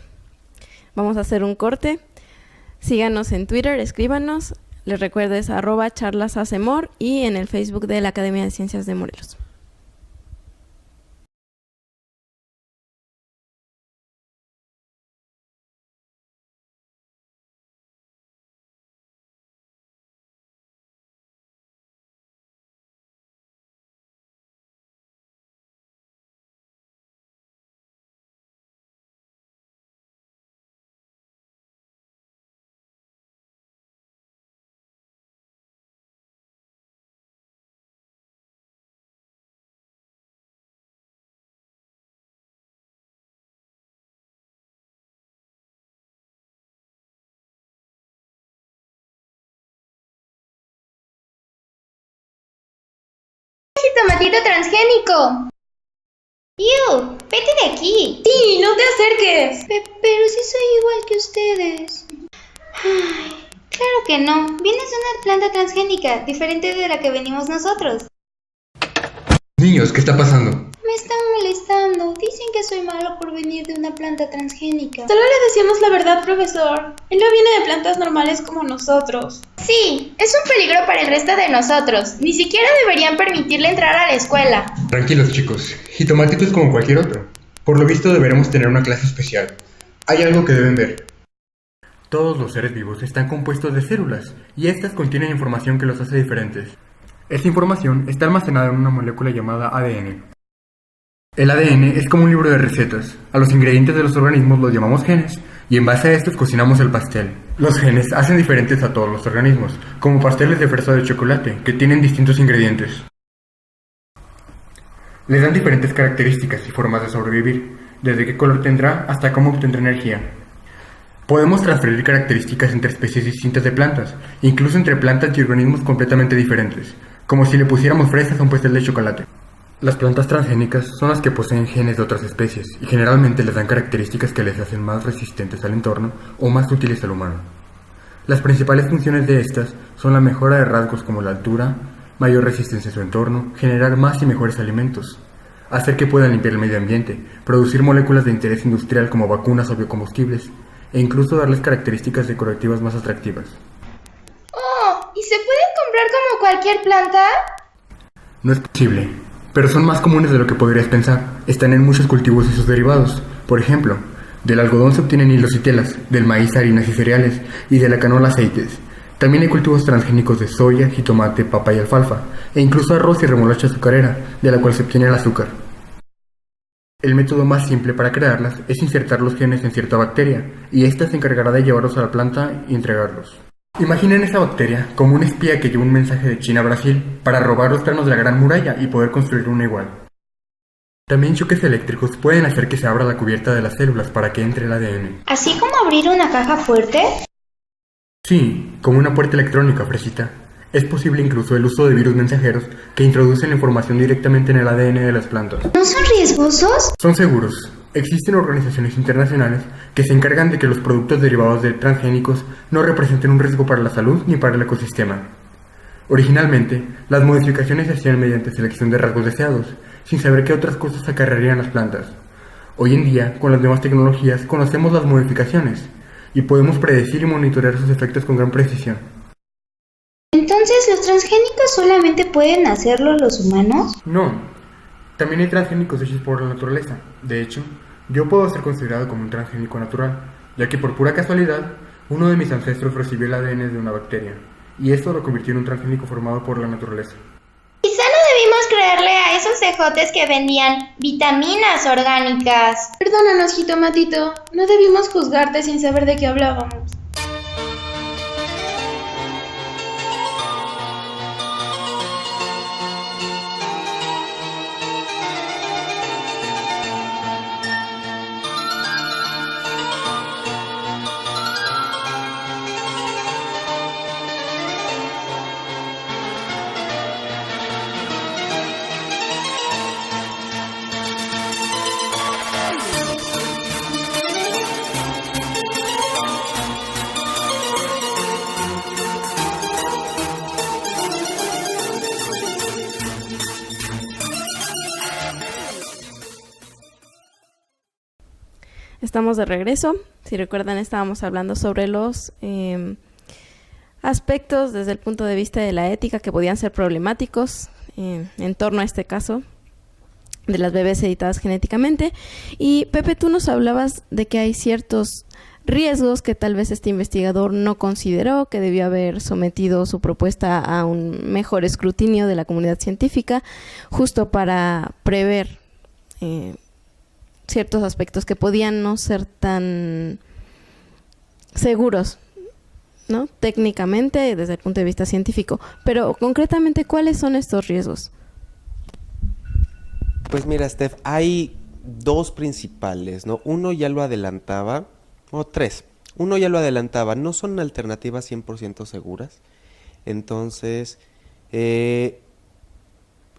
Vamos a hacer un corte. Síganos en Twitter, escríbanos. Les recuerdo es @charlashacemor y en el Facebook de la Academia de Ciencias de Morelos. maldito transgénico! ¡Ew! ¡Vete de aquí! ¡Sí, no te acerques! Pero si soy igual que ustedes. Ay, claro que no. Vienes de una planta transgénica, diferente de la que venimos nosotros. Niños, ¿qué está pasando? Me están molestando. Dicen que soy malo por venir de una planta transgénica. Solo le decimos la verdad, profesor. Él no viene de plantas normales como nosotros. Sí, es un peligro para el resto de nosotros. Ni siquiera deberían permitirle entrar a la escuela. Tranquilos, chicos. Jitomatito es como cualquier otro. Por lo visto deberemos tener una clase especial. Hay algo que deben ver. Todos los seres vivos están compuestos de células, y estas contienen información que los hace diferentes. Esta información está almacenada en una molécula llamada ADN. El ADN es como un libro de recetas. A los ingredientes de los organismos los llamamos genes, y en base a estos cocinamos el pastel. Los genes hacen diferentes a todos los organismos, como pasteles de fresa o de chocolate, que tienen distintos ingredientes. Les dan diferentes características y formas de sobrevivir, desde qué color tendrá hasta cómo obtendrá energía. Podemos transferir características entre especies distintas de plantas, incluso entre plantas y organismos completamente diferentes, como si le pusiéramos fresas a un pastel de chocolate. Las plantas transgénicas son las que poseen genes de otras especies y generalmente les dan características que les hacen más resistentes al entorno o más útiles al humano. Las principales funciones de estas son la mejora de rasgos como la altura, mayor resistencia a su entorno, generar más y mejores alimentos, hacer que puedan limpiar el medio ambiente, producir moléculas de interés industrial como vacunas o biocombustibles, e incluso darles características decorativas más atractivas. Oh, ¿y se pueden comprar como cualquier planta? No es posible, pero son más comunes de lo que podrías pensar. Están en muchos cultivos y sus derivados. Por ejemplo, del algodón se obtienen hilos y telas, del maíz harinas y cereales, y de la canola aceites. También hay cultivos transgénicos de soya, jitomate, papa y alfalfa, e incluso arroz y remolacha azucarera, de la cual se obtiene el azúcar. El método más simple para crearlas es insertar los genes en cierta bacteria, y ésta se encargará de llevarlos a la planta y entregarlos. Imaginen esa bacteria como un espía que lleva un mensaje de China a Brasil para robar los planos de la Gran Muralla y poder construir una igual. También choques eléctricos pueden hacer que se abra la cubierta de las células para que entre el ADN. ¿Así como abrir una caja fuerte? Sí, como una puerta electrónica, fresita. Es posible incluso el uso de virus mensajeros que introducen la información directamente en el ADN de las plantas. ¿No son riesgosos? Son seguros. Existen organizaciones internacionales que se encargan de que los productos derivados de transgénicos no representen un riesgo para la salud ni para el ecosistema. Originalmente, las modificaciones se hacían mediante selección de rasgos deseados, sin saber qué otras cosas acarrearían las plantas. Hoy en día, con las nuevas tecnologías, conocemos las modificaciones y podemos predecir y monitorear sus efectos con gran precisión. ¿Entonces los transgénicos solamente pueden hacerlo los humanos? No, también hay transgénicos hechos por la naturaleza. De hecho, yo puedo ser considerado como un transgénico natural, ya que por pura casualidad, uno de mis ancestros recibió el ADN de una bacteria, y esto lo convirtió en un transgénico formado por la naturaleza. Quizá no debimos creerle a esos cejotes que vendían vitaminas orgánicas. Perdónanos, jitomatito. No debimos juzgarte sin saber de qué hablábamos. Estamos de regreso. Si recuerdan, estábamos hablando sobre los aspectos desde el punto de vista de la ética que podían ser problemáticos en torno a este caso de las bebés editadas genéticamente. Y Pepe, tú nos hablabas de que hay ciertos riesgos que tal vez este investigador no consideró, que debió haber sometido su propuesta a un mejor escrutinio de la comunidad científica, justo para prever ciertos aspectos que podían no ser tan seguros, ¿no? Técnicamente, desde el punto de vista científico. Pero concretamente, ¿cuáles son estos riesgos? Pues mira, Steph, hay dos principales, ¿no? Uno ya lo adelantaba, o tres. Uno ya lo adelantaba, no son alternativas 100% seguras. Entonces,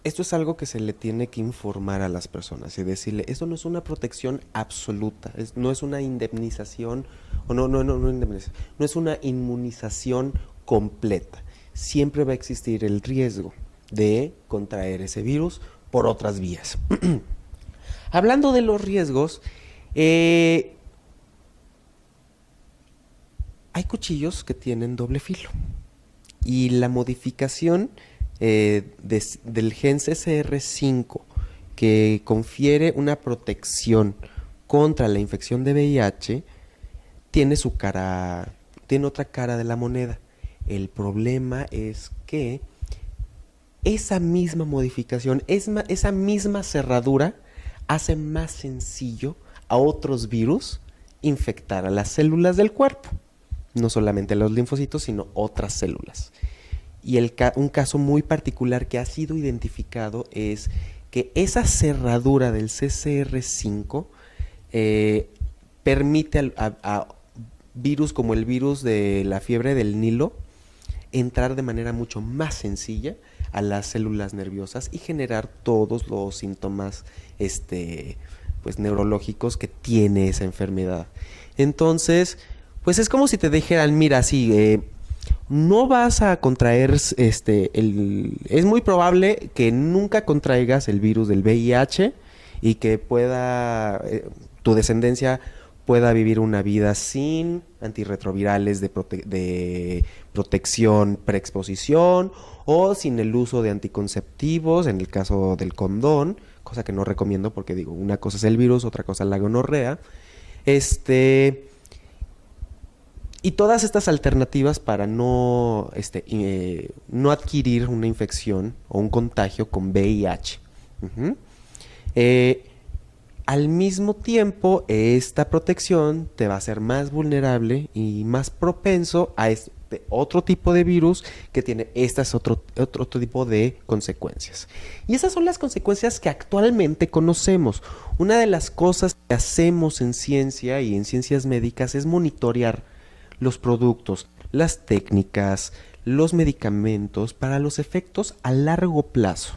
esto es algo que se le tiene que informar a las personas y decirle, esto no es una protección absoluta, no es una indemnización, o no indemnización, no es una inmunización completa. Siempre va a existir el riesgo de contraer ese virus por otras vías. Hablando de los riesgos, hay cuchillos que tienen doble filo y la modificación del gen CCR5 que confiere una protección contra la infección de VIH tiene otra cara de la moneda. El problema es que esa misma modificación, esa misma cerradura hace más sencillo a otros virus infectar a las células del cuerpo. No solamente los linfocitos, sino otras células. Y un caso muy particular que ha sido identificado es que esa cerradura del CCR5 permite a virus como el virus de la fiebre del Nilo entrar de manera mucho más sencilla a las células nerviosas y generar todos los síntomas pues neurológicos que tiene esa enfermedad. Entonces, pues es como si te dijeran, mira, sí, no vas a contraer es muy probable que nunca contraigas el virus del VIH y que tu descendencia pueda vivir una vida sin antirretrovirales de protección preexposición o sin el uso de anticonceptivos, en el caso del condón, cosa que no recomiendo porque digo, una cosa es el virus, otra cosa es la gonorrea. Y todas estas alternativas para no adquirir una infección o un contagio con VIH. Al mismo tiempo, esta protección te va a hacer más vulnerable y más propenso a otro tipo de virus que tiene otro tipo de consecuencias. Y esas son las consecuencias que actualmente conocemos. Una de las cosas que hacemos en ciencia y en ciencias médicas es monitorear los productos, las técnicas, los medicamentos para los efectos a largo plazo.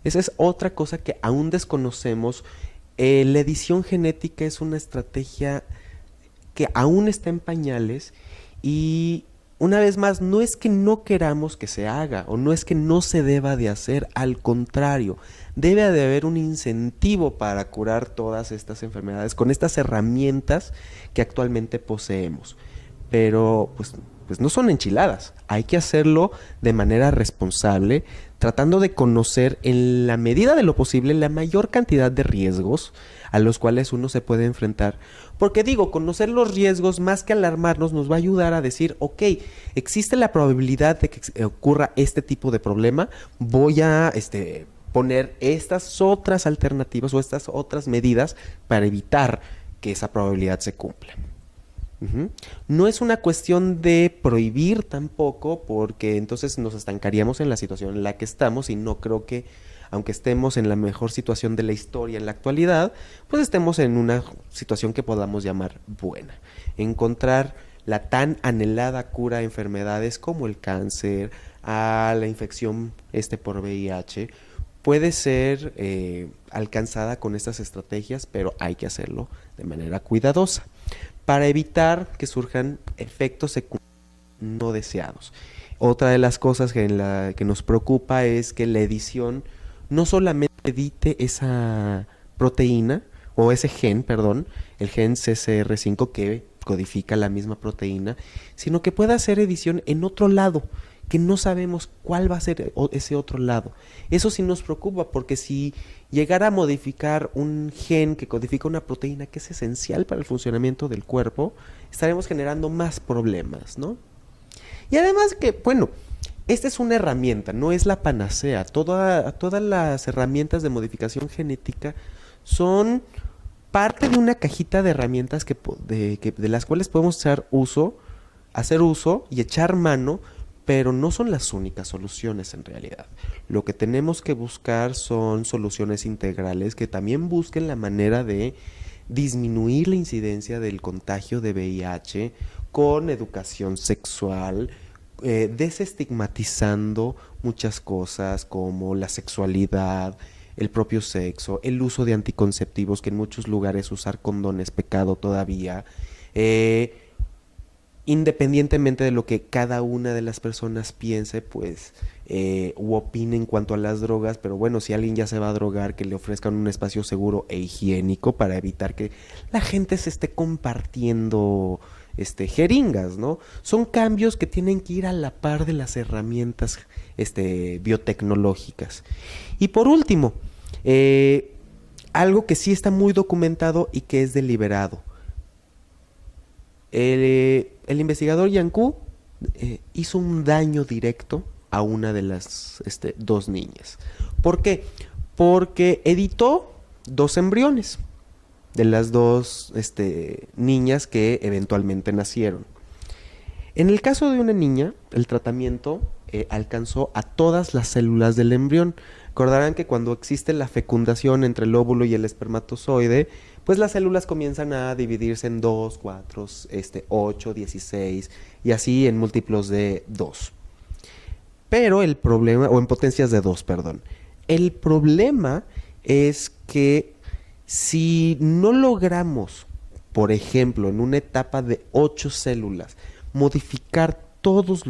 Esa es otra cosa que aún desconocemos. La edición genética es una estrategia que aún está en pañales y una vez más no es que no queramos que se haga o no es que no se deba de hacer, al contrario, debe de haber un incentivo para curar todas estas enfermedades con estas herramientas que actualmente poseemos. Pero pues no son enchiladas, hay que hacerlo de manera responsable, tratando de conocer en la medida de lo posible la mayor cantidad de riesgos a los cuales uno se puede enfrentar. Porque digo, conocer los riesgos más que alarmarnos nos va a ayudar a decir, ok, existe la probabilidad de que ocurra este tipo de problema, voy a poner estas otras alternativas o estas otras medidas para evitar que esa probabilidad se cumpla. No es una cuestión de prohibir tampoco, porque entonces nos estancaríamos en la situación en la que estamos y no creo que, aunque estemos en la mejor situación de la historia en la actualidad, pues estemos en una situación que podamos llamar buena. Encontrar la tan anhelada cura a enfermedades como el cáncer, a la infección por VIH, puede ser alcanzada con estas estrategias, pero hay que hacerlo de manera cuidadosa para evitar que surjan efectos secundarios no deseados. Otra de las cosas que nos preocupa es que la edición no solamente edite esa proteína, o ese gen, perdón, el gen CCR5 que codifica la misma proteína, sino que pueda hacer edición en otro lado, que no sabemos cuál va a ser ese otro lado. Eso sí nos preocupa, porque si llegara a modificar un gen que codifica una proteína que es esencial para el funcionamiento del cuerpo, estaremos generando más problemas, ¿no? Y además que, bueno, esta es una herramienta, no es la panacea. Todas las herramientas de modificación genética son parte de una cajita de herramientas de las cuales podemos hacer uso y echar mano, pero no son las únicas soluciones en realidad. Lo que tenemos que buscar son soluciones integrales que también busquen la manera de disminuir la incidencia del contagio de VIH con educación sexual, desestigmatizando muchas cosas como la sexualidad, el propio sexo, el uso de anticonceptivos, que en muchos lugares usar condón es pecado todavía, independientemente de lo que cada una de las personas piense, pues, u opine en cuanto a las drogas, pero bueno, si alguien ya se va a drogar, que le ofrezcan un espacio seguro e higiénico para evitar que la gente se esté compartiendo jeringas, ¿no? Son cambios que tienen que ir a la par de las herramientas biotecnológicas. Y por último, algo que sí está muy documentado y que es deliberado. El investigador Yanku hizo un daño directo a una de las dos niñas. ¿Por qué? Porque editó 2 embriones de las 2 niñas que eventualmente nacieron. En el caso de una niña, el tratamiento alcanzó a todas las células del embrión. Recordarán que cuando existe la fecundación entre el óvulo y el espermatozoide, pues las células comienzan a dividirse en 2, 4, 8, 16 y así en múltiplos de 2. Pero el problema, o en potencias de 2, perdón. El problema es que si no logramos, por ejemplo, en una etapa de 8 células, modificar todas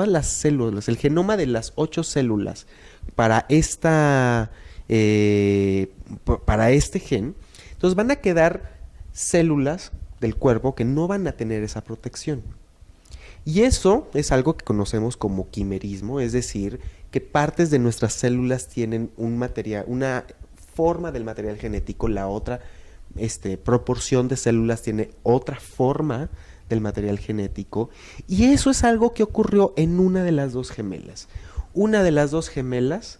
las células, el genoma de las 8 células para este gen, entonces van a quedar células del cuerpo que no van a tener esa protección. Y eso es algo que conocemos como quimerismo, es decir, que partes de nuestras células tienen una forma del material genético, la otra proporción de células tiene otra forma del material genético, y eso es algo que ocurrió en una de las 2 gemelas. Una de las 2 gemelas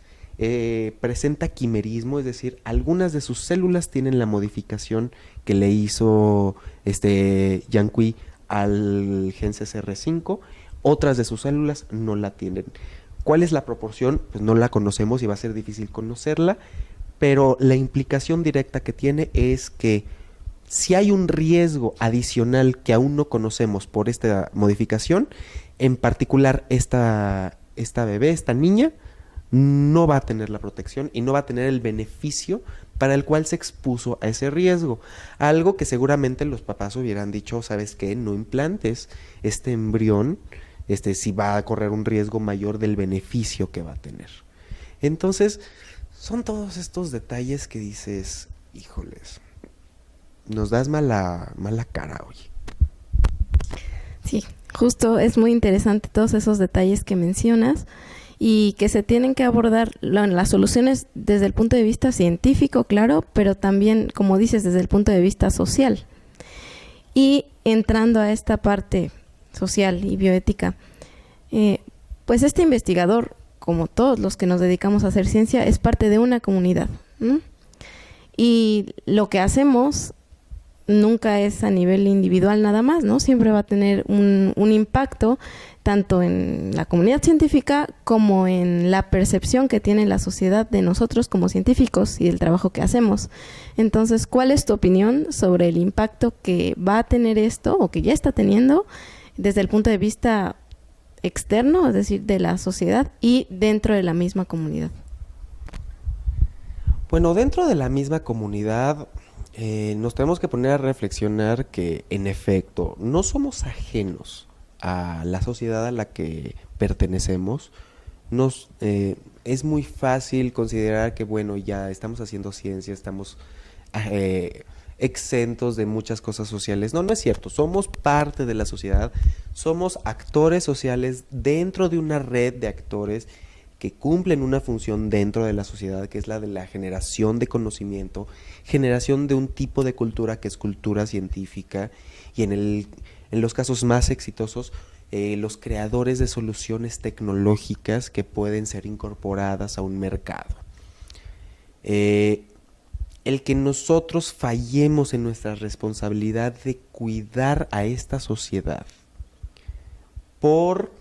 presenta quimerismo, es decir, algunas de sus células tienen la modificación que le hizo Yanqui al gen CCR5, otras de sus células no la tienen. ¿Cuál es la proporción? Pues no la conocemos y va a ser difícil conocerla, pero la implicación directa que tiene es que si hay un riesgo adicional que aún no conocemos por esta modificación, en particular esta bebé, esta niña, no va a tener la protección y no va a tener el beneficio para el cual se expuso a ese riesgo. Algo que seguramente los papás hubieran dicho, ¿sabes qué? No implantes este embrión, si va a correr un riesgo mayor del beneficio que va a tener. Entonces, son todos estos detalles que dices, híjoles, nos das mala cara hoy. Sí, justo es muy interesante todos esos detalles que mencionas y que se tienen que abordar las soluciones desde el punto de vista científico, claro, pero también, como dices, desde el punto de vista social. Y entrando a esta parte social y bioética, pues este investigador, como todos los que nos dedicamos a hacer ciencia, es parte de una comunidad, ¿no? Y lo que hacemos nunca es a nivel individual nada más, ¿no? Siempre va a tener un impacto tanto en la comunidad científica como en la percepción que tiene la sociedad de nosotros como científicos y del trabajo que hacemos. Entonces, ¿cuál es tu opinión sobre el impacto que va a tener esto o que ya está teniendo desde el punto de vista externo, es decir, de la sociedad y dentro de la misma comunidad? Bueno, dentro de la misma comunidad nos tenemos que poner a reflexionar que, en efecto, no somos ajenos a la sociedad a la que pertenecemos. Es muy fácil considerar que, bueno, ya estamos haciendo ciencia, estamos exentos de muchas cosas sociales. No es cierto, somos parte de la sociedad, somos actores sociales dentro de una red de actores que cumplen una función dentro de la sociedad, que es la de la generación de conocimiento, generación de un tipo de cultura que es cultura científica, y en los casos más exitosos, los creadores de soluciones tecnológicas que pueden ser incorporadas a un mercado. El que nosotros fallemos en nuestra responsabilidad de cuidar a esta sociedad por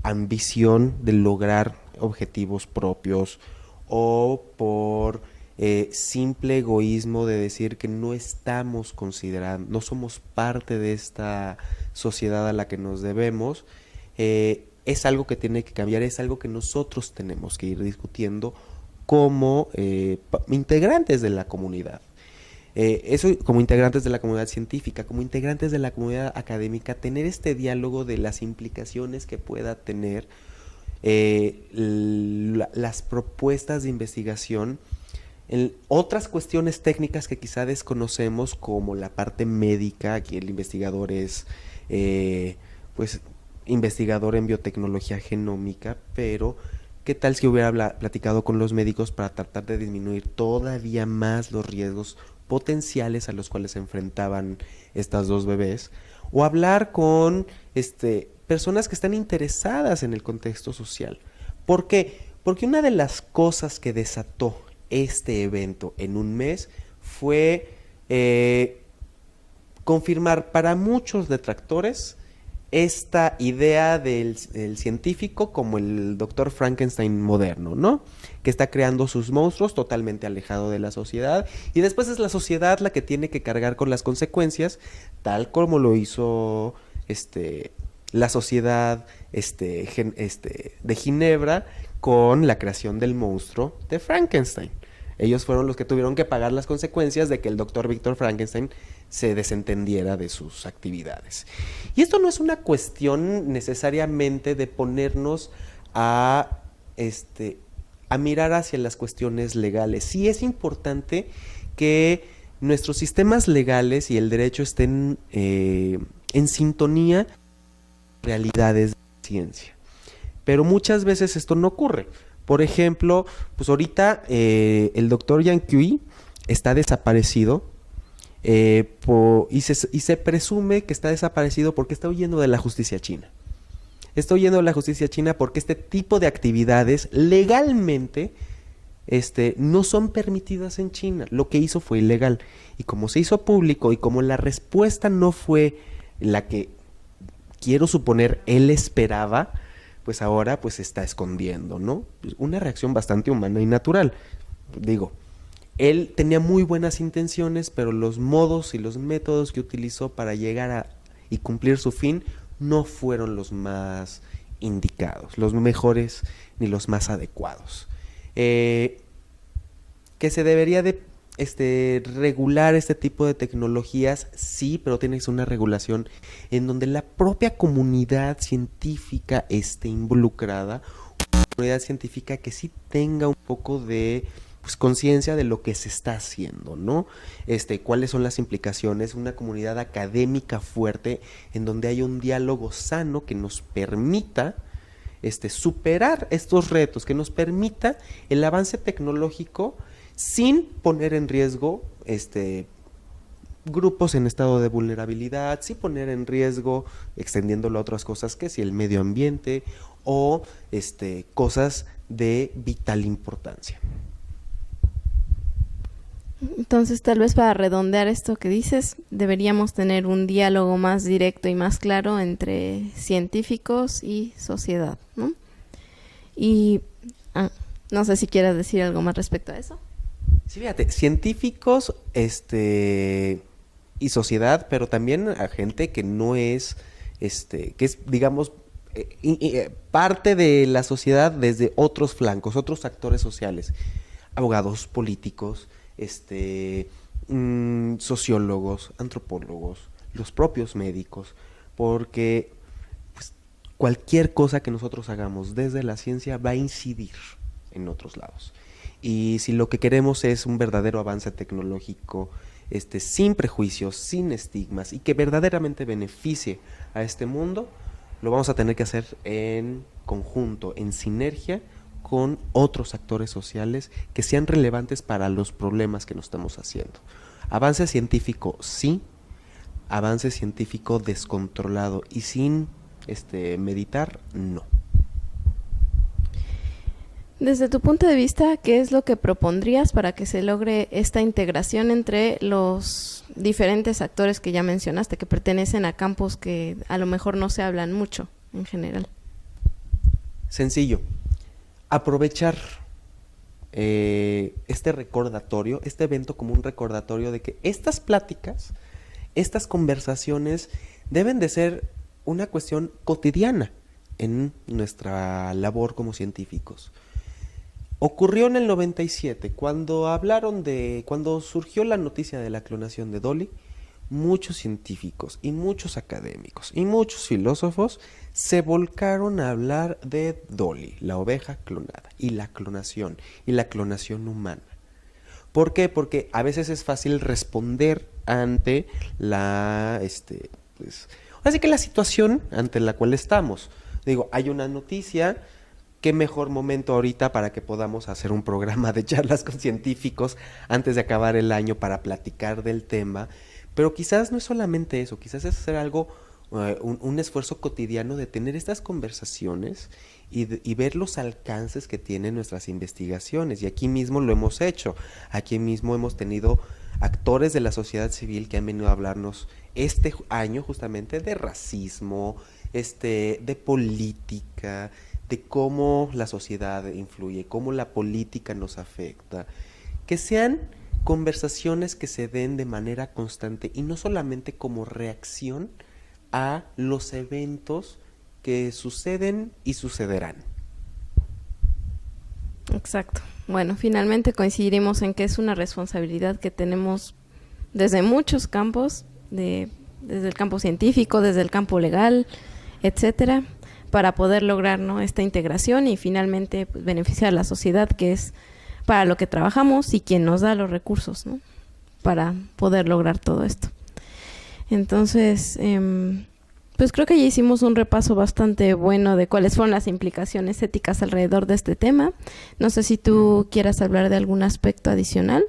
ambición de lograr objetivos propios o por simple egoísmo de decir que no estamos considerando, no somos parte de esta sociedad a la que nos debemos, es algo que tiene que cambiar, es algo que nosotros tenemos que ir discutiendo como integrantes de la comunidad. Eso como integrantes de la comunidad científica, como integrantes de la comunidad académica, tener este diálogo de las implicaciones que pueda tener las propuestas de investigación en otras cuestiones técnicas que quizá desconocemos, como la parte médica. Aquí el investigador es pues investigador en biotecnología genómica, pero ¿qué tal si hubiera platicado con los médicos para tratar de disminuir todavía más los riesgos potenciales a los cuales se enfrentaban estas dos bebés? O hablar con personas que están interesadas en el contexto social. ¿Por qué? Porque una de las cosas que desató este evento en un mes fue confirmar para muchos detractores esta idea del científico como el doctor Frankenstein moderno, ¿no? Que está creando sus monstruos totalmente alejado de la sociedad, y después es la sociedad la que tiene que cargar con las consecuencias, tal como lo hizo la sociedad de Ginebra con la creación del monstruo de Frankenstein. Ellos fueron los que tuvieron que pagar las consecuencias de que el doctor Víctor Frankenstein se desentendiera de sus actividades. Y esto no es una cuestión necesariamente de ponernos a mirar hacia las cuestiones legales. Sí es importante que nuestros sistemas legales y el derecho estén en sintonía con realidades de la ciencia. Pero muchas veces esto no ocurre. Por ejemplo, pues ahorita el doctor Yang Kui está desaparecido y se presume que está desaparecido porque está huyendo de la justicia china. Está huyendo de la justicia china porque este tipo de actividades legalmente no son permitidas en China. Lo que hizo fue ilegal. Y como se hizo público y como la respuesta no fue la que, quiero suponer, él esperaba, pues ahora pues se está escondiendo, ¿no? Una reacción bastante humana y natural. Digo, él tenía muy buenas intenciones, pero los modos y los métodos que utilizó para llegar y cumplir su fin no fueron los más indicados, los mejores ni los más adecuados. Que se debería de regular este tipo de tecnologías, sí, pero tiene que ser una regulación en donde la propia comunidad científica esté involucrada, una comunidad científica que sí tenga un poco de conciencia de lo que se está haciendo, ¿no? Cuáles son las implicaciones, una comunidad académica fuerte en donde haya un diálogo sano que nos permita superar estos retos, que nos permita el avance tecnológico sin poner en riesgo grupos en estado de vulnerabilidad, sin poner en riesgo, extendiéndolo a otras cosas, que si el medio ambiente o cosas de vital importancia. Entonces, tal vez para redondear esto que dices, deberíamos tener un diálogo más directo y más claro entre científicos y sociedad, ¿no? Y no sé si quieras decir algo más respecto a eso. Sí, fíjate, científicos y sociedad, pero también a gente que no es, que es, digamos, parte de la sociedad desde otros flancos, otros actores sociales, abogados, políticos, sociólogos, antropólogos, los propios médicos, porque pues, cualquier cosa que nosotros hagamos desde la ciencia va a incidir en otros lados. Y si lo que queremos es un verdadero avance tecnológico, sin prejuicios, sin estigmas y que verdaderamente beneficie a este mundo, lo vamos a tener que hacer en conjunto, en sinergia con otros actores sociales que sean relevantes para los problemas que nos estamos haciendo. Avance científico, sí. Avance científico descontrolado y sin meditar, no. Desde tu punto de vista, ¿qué es lo que propondrías para que se logre esta integración entre los diferentes actores que ya mencionaste, que pertenecen a campos que a lo mejor no se hablan mucho en general? Sencillo. Aprovechar este recordatorio, este evento como un recordatorio de que estas pláticas, estas conversaciones deben de ser una cuestión cotidiana. en nuestra labor como científicos. Ocurrió en el 97, cuando surgió la noticia de la clonación de Dolly. Muchos científicos y muchos académicos y muchos filósofos se volcaron a hablar de Dolly, la oveja clonada, y la clonación humana. ¿Por qué? Porque a veces es fácil responder ante así que la situación ante la cual estamos. Digo, hay una noticia, qué mejor momento ahorita para que podamos hacer un programa de charlas con científicos antes de acabar el año para platicar del tema. Pero quizás no es solamente eso, quizás es hacer algo, un esfuerzo cotidiano de tener estas conversaciones y ver los alcances que tienen nuestras investigaciones. Y aquí mismo lo hemos hecho, aquí mismo hemos tenido actores de la sociedad civil que han venido a hablarnos este año justamente de racismo, de política, de cómo la sociedad influye, cómo la política nos afecta. Que sean conversaciones que se den de manera constante y no solamente como reacción a los eventos que suceden y sucederán. Exacto. Bueno, finalmente coincidiremos en que es una responsabilidad que tenemos desde muchos campos, desde el campo científico, desde el campo legal, etcétera, para poder lograr, ¿no?, esta integración y finalmente pues, beneficiar a la sociedad, que es para lo que trabajamos y quien nos da los recursos, ¿no?, para poder lograr todo esto. Entonces, pues creo que ya hicimos un repaso bastante bueno de cuáles fueron las implicaciones éticas alrededor de este tema. No sé si tú quieras hablar de algún aspecto adicional.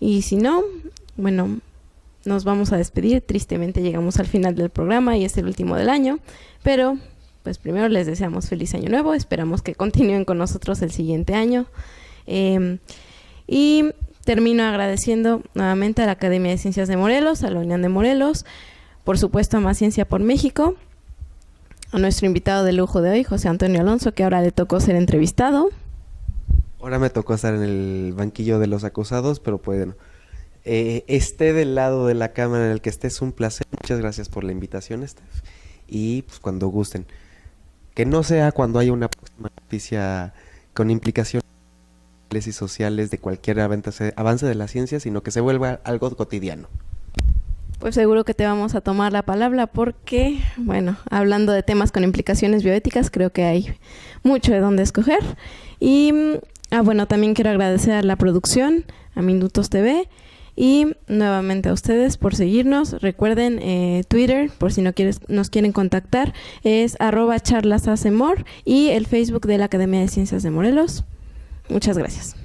Y si no, bueno, nos vamos a despedir. Tristemente llegamos al final del programa y es el último del año. Pero, pues primero les deseamos feliz año nuevo. Esperamos que continúen con nosotros el siguiente año. Y termino agradeciendo nuevamente a la Academia de Ciencias de Morelos, a la Unión de Morelos, por supuesto a Más Ciencia por México, a nuestro invitado de lujo de hoy, José Antonio Alonso, que ahora le tocó ser entrevistado. Ahora me tocó estar en el banquillo de los acusados, pero bueno, esté del lado de la cámara en el que esté, es un placer. Muchas gracias por la invitación, Steph. Y pues cuando gusten, que no sea cuando haya una próxima noticia con implicaciones y sociales de cualquier avance de la ciencia, sino que se vuelva algo cotidiano. Pues seguro que te vamos a tomar la palabra porque, bueno, hablando de temas con implicaciones bioéticas, creo que hay mucho de dónde escoger. Y, bueno, también quiero agradecer a la producción, a Minutos TV y nuevamente a ustedes por seguirnos. Recuerden, Twitter, por si nos quieren contactar, es @charlashacemor y el Facebook de la Academia de Ciencias de Morelos. Muchas gracias.